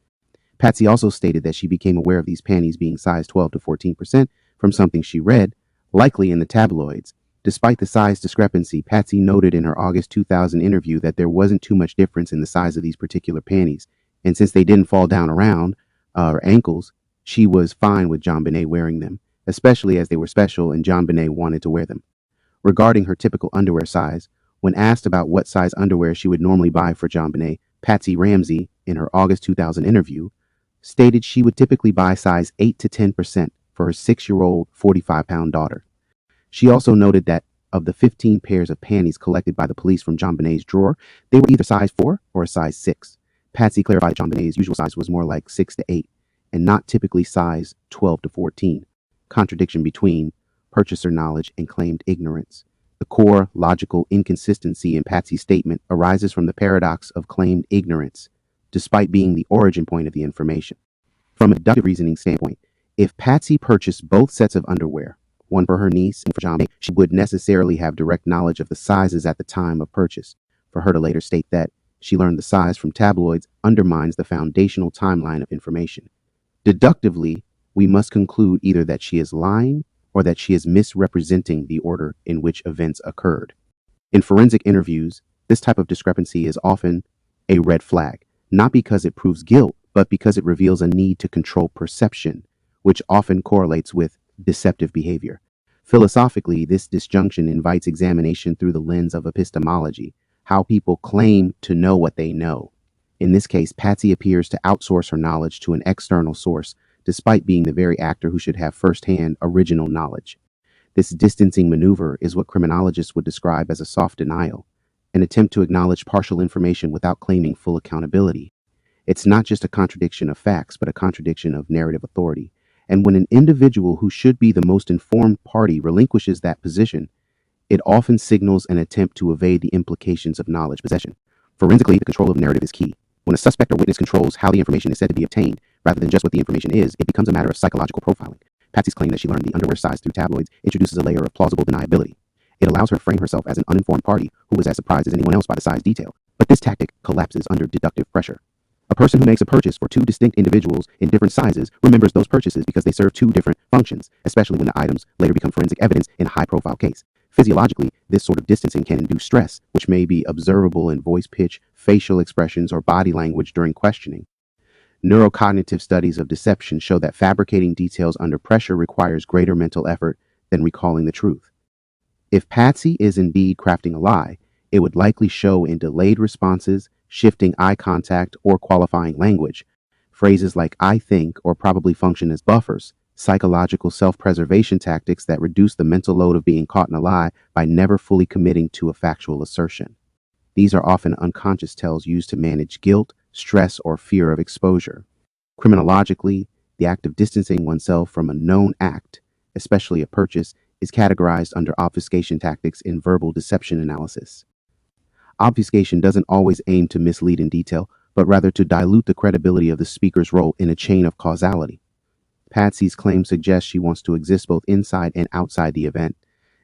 Patsy also stated that she became aware of these panties being size 12 to 14% from something she read, likely in the tabloids. Despite the size discrepancy, Patsy noted in her August 2000 interview that there wasn't too much difference in the size of these particular panties, and since they didn't fall down around her ankles, she was fine with JonBenet wearing them, especially as they were special and JonBenet wanted to wear them. Regarding her typical underwear size, when asked about what size underwear she would normally buy for JonBenet, Patsy Ramsay, in her August 2000 interview, stated she would typically buy size 8 to 10% for her 6-year-old, 45-pound daughter. She also noted that of the 15 pairs of panties collected by the police from JonBenet's drawer, they were either size 4 or a size 6. Patsy clarified JonBenet's usual size was more like 6 to 8, and not typically size 12 to 14. Contradiction between purchaser knowledge and claimed ignorance. The core logical inconsistency in Patsy's statement arises from the paradox of claimed ignorance, despite being the origin point of the information. From a deductive reasoning standpoint, if Patsy purchased both sets of underwear, one for her niece and for JonBenet, she would necessarily have direct knowledge of the sizes at the time of purchase. For her to later state that she learned the size from tabloids undermines the foundational timeline of information. Deductively, we must conclude either that she is lying or that she is misrepresenting the order in which events occurred. In forensic interviews, this type of discrepancy is often a red flag, not because it proves guilt, but because it reveals a need to control perception, which often correlates with deceptive behavior. Philosophically, this disjunction invites examination through the lens of epistemology, how people claim to know what they know. In this case, Patsy appears to outsource her knowledge to an external source, despite being the very actor who should have first-hand original knowledge. This distancing maneuver is what criminologists would describe as a soft denial, an attempt to acknowledge partial information without claiming full accountability. It's not just a contradiction of facts, but a contradiction of narrative authority. And when an individual who should be the most informed party relinquishes that position, it often signals an attempt to evade the implications of knowledge possession. Forensically, the control of narrative is key. When a suspect or witness controls how the information is said to be obtained, rather than just what the information is, it becomes a matter of psychological profiling. Patsy's claim that she learned the underwear size through tabloids introduces a layer of plausible deniability. It allows her to frame herself as an uninformed party who was as surprised as anyone else by the size detail. But this tactic collapses under deductive pressure. A person who makes a purchase for two distinct individuals in different sizes remembers those purchases because they serve two different functions, especially when the items later become forensic evidence in a high-profile case. Physiologically, this sort of distancing can induce stress, which may be observable in voice pitch, facial expressions, or body language during questioning. Neurocognitive studies of deception show that fabricating details under pressure requires greater mental effort than recalling the truth. If Patsy is indeed crafting a lie, it would likely show in delayed responses, shifting eye contact, or qualifying language. Phrases like "I think" or "probably" function as buffers, psychological self-preservation tactics that reduce the mental load of being caught in a lie by never fully committing to a factual assertion. These are often unconscious tells used to manage guilt, stress, or fear of exposure. Criminologically, the act of distancing oneself from a known act, especially a purchase, is categorized under obfuscation tactics in verbal deception analysis. Obfuscation doesn't always aim to mislead in detail, but rather to dilute the credibility of the speaker's role in a chain of causality. Patsy's claim suggests she wants to exist both inside and outside the event.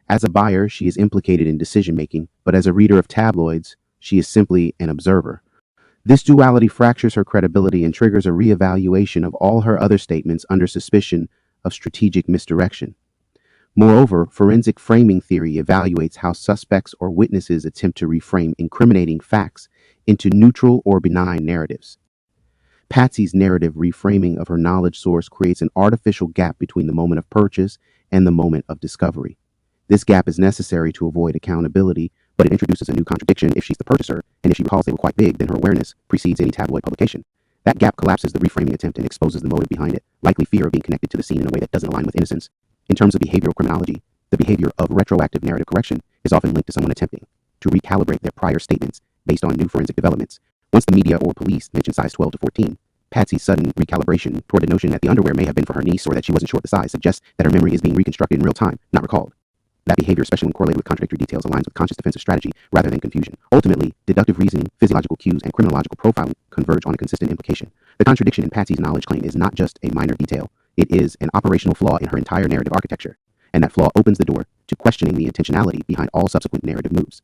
As a buyer, she is implicated in decision-making, but as a reader of tabloids, she is simply an observer. This duality fractures her credibility and triggers a reevaluation of all her other statements under suspicion of strategic misdirection. Moreover, forensic framing theory evaluates how suspects or witnesses attempt to reframe incriminating facts into neutral or benign narratives. Patsy's narrative reframing of her knowledge source creates an artificial gap between the moment of purchase and the moment of discovery. This gap is necessary to avoid accountability, but it introduces a new contradiction if she's the purchaser, and if she recalls they were quite big, then her awareness precedes any tabloid publication. That gap collapses the reframing attempt and exposes the motive behind it, likely fear of being connected to the scene in a way that doesn't align with innocence. In terms of behavioral criminology, the behavior of retroactive narrative correction is often linked to someone attempting to recalibrate their prior statements based on new forensic developments. Once the media or police mention size 12 to 14, Patsy's sudden recalibration toward the notion that the underwear may have been for her niece or that she wasn't sure of the size suggests that her memory is being reconstructed in real time, not recalled. That behavior, especially when correlated with contradictory details, aligns with conscious defensive strategy rather than confusion. Ultimately, deductive reasoning, physiological cues, and criminological profiling converge on a consistent implication. The contradiction in Patsy's knowledge claim is not just a minor detail. It is an operational flaw in her entire narrative architecture, and that flaw opens the door to questioning the intentionality behind all subsequent narrative moves.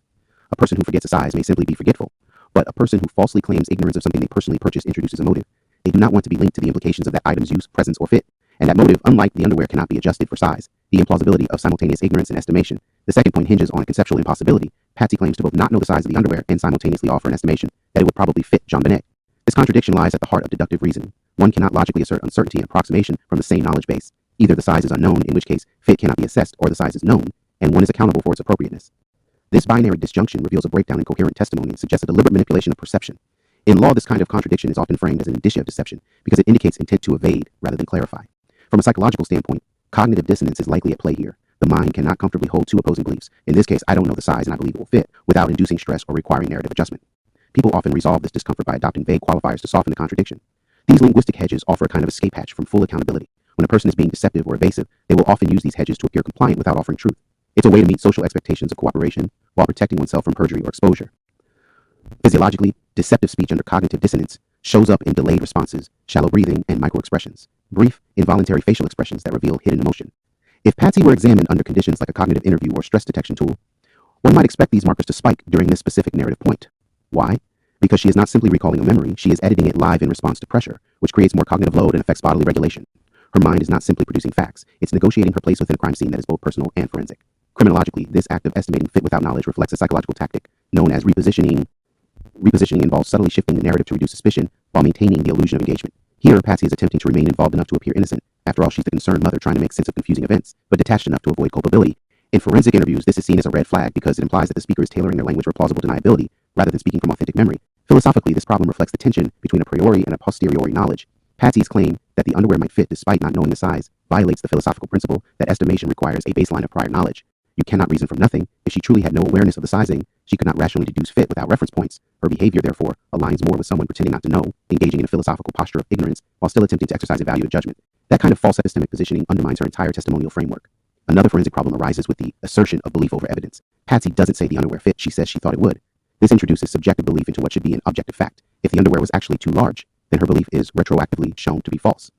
A person who forgets a size may simply be forgetful, but a person who falsely claims ignorance of something they personally purchased introduces a motive. They do not want to be linked to the implications of that item's use, presence, or fit, and that motive, unlike the underwear, cannot be adjusted for size. The implausibility of simultaneous ignorance and estimation. The second point hinges on a conceptual impossibility. Patsy claims to both not know the size of the underwear and simultaneously offer an estimation that it would probably fit JonBenet. This contradiction lies at the heart of deductive reasoning. One cannot logically assert uncertainty and approximation from the same knowledge base. Either the size is unknown, in which case fit cannot be assessed, or the size is known, and one is accountable for its appropriateness. This binary disjunction reveals a breakdown in coherent testimony and suggests a deliberate manipulation of perception. In law, this kind of contradiction is often framed as an indicia of deception because it indicates intent to evade rather than clarify. From a psychological standpoint, cognitive dissonance is likely at play here. The mind cannot comfortably hold two opposing beliefs. In this case, I don't know the size and I believe it will fit, without inducing stress or requiring narrative adjustment. People often resolve this discomfort by adopting vague qualifiers to soften the contradiction. These linguistic hedges offer a kind of escape hatch from full accountability. When a person is being deceptive or evasive, they will often use these hedges to appear compliant without offering truth. It's a way to meet social expectations of cooperation while protecting oneself from perjury or exposure. Physiologically, deceptive speech under cognitive dissonance shows up in delayed responses, shallow breathing, and microexpressions, brief, involuntary facial expressions that reveal hidden emotion. If Patsy were examined under conditions like a cognitive interview or stress detection tool, one might expect these markers to spike during this specific narrative point. Why? Because she is not simply recalling a memory, she is editing it live in response to pressure, which creates more cognitive load and affects bodily regulation. Her mind is not simply producing facts, it's negotiating her place within a crime scene that is both personal and forensic. Criminologically, this act of estimating fit without knowledge reflects a psychological tactic known as repositioning. Repositioning involves subtly shifting the narrative to reduce suspicion while maintaining the illusion of engagement. Here, Patsy is attempting to remain involved enough to appear innocent. After all, she's the concerned mother trying to make sense of confusing events, but detached enough to avoid culpability. In forensic interviews, this is seen as a red flag because it implies that the speaker is tailoring their language for plausible deniability rather than speaking from authentic memory. Philosophically, this problem reflects the tension between a priori and a posteriori knowledge. Patsy's claim that the underwear might fit despite not knowing the size violates the philosophical principle that estimation requires a baseline of prior knowledge. You cannot reason from nothing. If she truly had no awareness of the sizing, she could not rationally deduce fit without reference points. Her behavior, therefore, aligns more with someone pretending not to know, engaging in a philosophical posture of ignorance while still attempting to exercise evaluative judgment. That kind of false epistemic positioning undermines her entire testimonial framework. Another forensic problem arises with the assertion of belief over evidence. Patsy doesn't say the underwear fit, she says she thought it would. This introduces subjective belief into what should be an objective fact. If the underwear was actually too large, then her belief is retroactively shown to be false.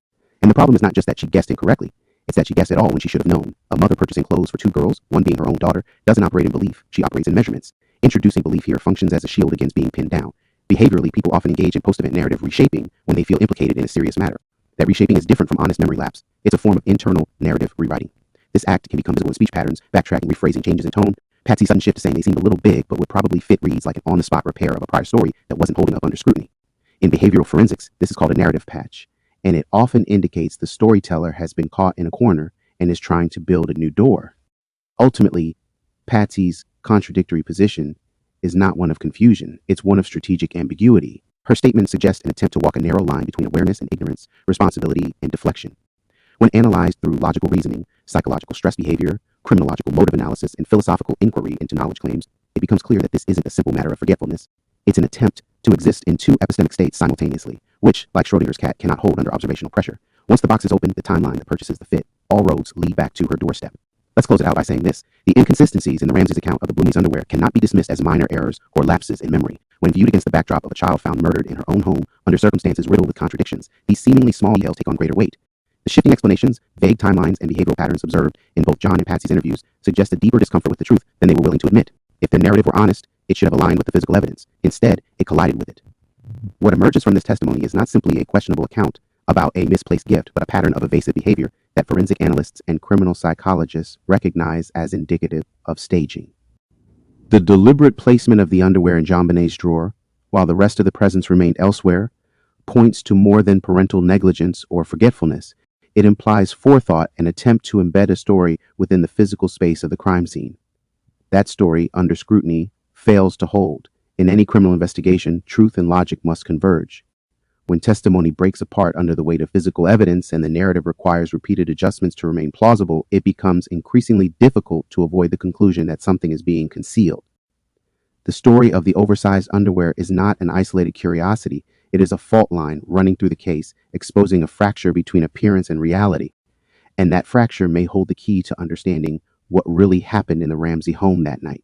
And the problem is not just that she guessed incorrectly, it's that she guessed it all when she should have known. A mother purchasing clothes for two girls, one being her own daughter, doesn't operate in belief, she operates in measurements. Introducing belief here functions as a shield against being pinned down. Behaviorally, people often engage in post-event narrative reshaping when they feel implicated in a serious matter. That reshaping is different from honest memory lapse. It's a form of internal narrative rewriting. This act can become visible in speech patterns, backtracking, rephrasing, changes in tone. Patsy's sudden shift to saying they seemed a little big but would probably fit reads like an on-the-spot repair of a prior story that wasn't holding up under scrutiny. In behavioral forensics, this is called a narrative patch, and it often indicates the storyteller has been caught in a corner and is trying to build a new door. Ultimately, Patsy's contradictory position is not one of confusion, it's one of strategic ambiguity. Her statements suggest an attempt to walk a narrow line between awareness and ignorance, responsibility and deflection. When analyzed through logical reasoning, psychological stress behavior, criminological motive analysis, and philosophical inquiry into knowledge claims, it becomes clear that this isn't a simple matter of forgetfulness. It's an attempt to exist in two epistemic states simultaneously, which, like Schrodinger's cat, cannot hold under observational pressure. Once the box is opened, the timeline, the purchases, the fit, all roads lead back to her doorstep. Let's close it out by saying this. The inconsistencies in the Ramsey's account of the Bloomie's underwear cannot be dismissed as minor errors or lapses in memory. When viewed against the backdrop of a child found murdered in her own home under circumstances riddled with contradictions, these seemingly small details take on greater weight. The shifting explanations, vague timelines, and behavioral patterns observed in both John and Patsy's interviews suggest a deeper discomfort with the truth than they were willing to admit. If the narrative were honest, it should have aligned with the physical evidence. Instead, it collided with it. What emerges from this testimony is not simply a questionable account about a misplaced gift, but a pattern of evasive behavior that forensic analysts and criminal psychologists recognize as indicative of staging. The deliberate placement of the underwear in JonBenet's drawer, while the rest of the presents remained elsewhere, points to more than parental negligence or forgetfulness. It implies forethought and attempt to embed a story within the physical space of the crime scene. That story, under scrutiny, fails to hold. In any criminal investigation, truth and logic must converge. When testimony breaks apart under the weight of physical evidence and the narrative requires repeated adjustments to remain plausible, it becomes increasingly difficult to avoid the conclusion that something is being concealed. The story of the oversized underwear is not an isolated curiosity. It is a fault line running through the case, exposing a fracture between appearance and reality. And that fracture may hold the key to understanding what really happened in the Ramsey home that night.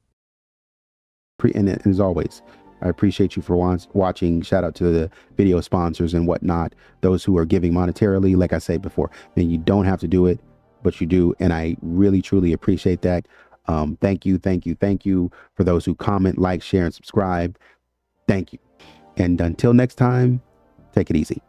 And as always, I appreciate you for watching. Shout out to the video sponsors and whatnot. Those who are giving monetarily, like I said before, then you don't have to do it, but you do. And I really, truly appreciate that. Thank you for those who comment, like, share, and subscribe. Thank you. And until next time, take it easy.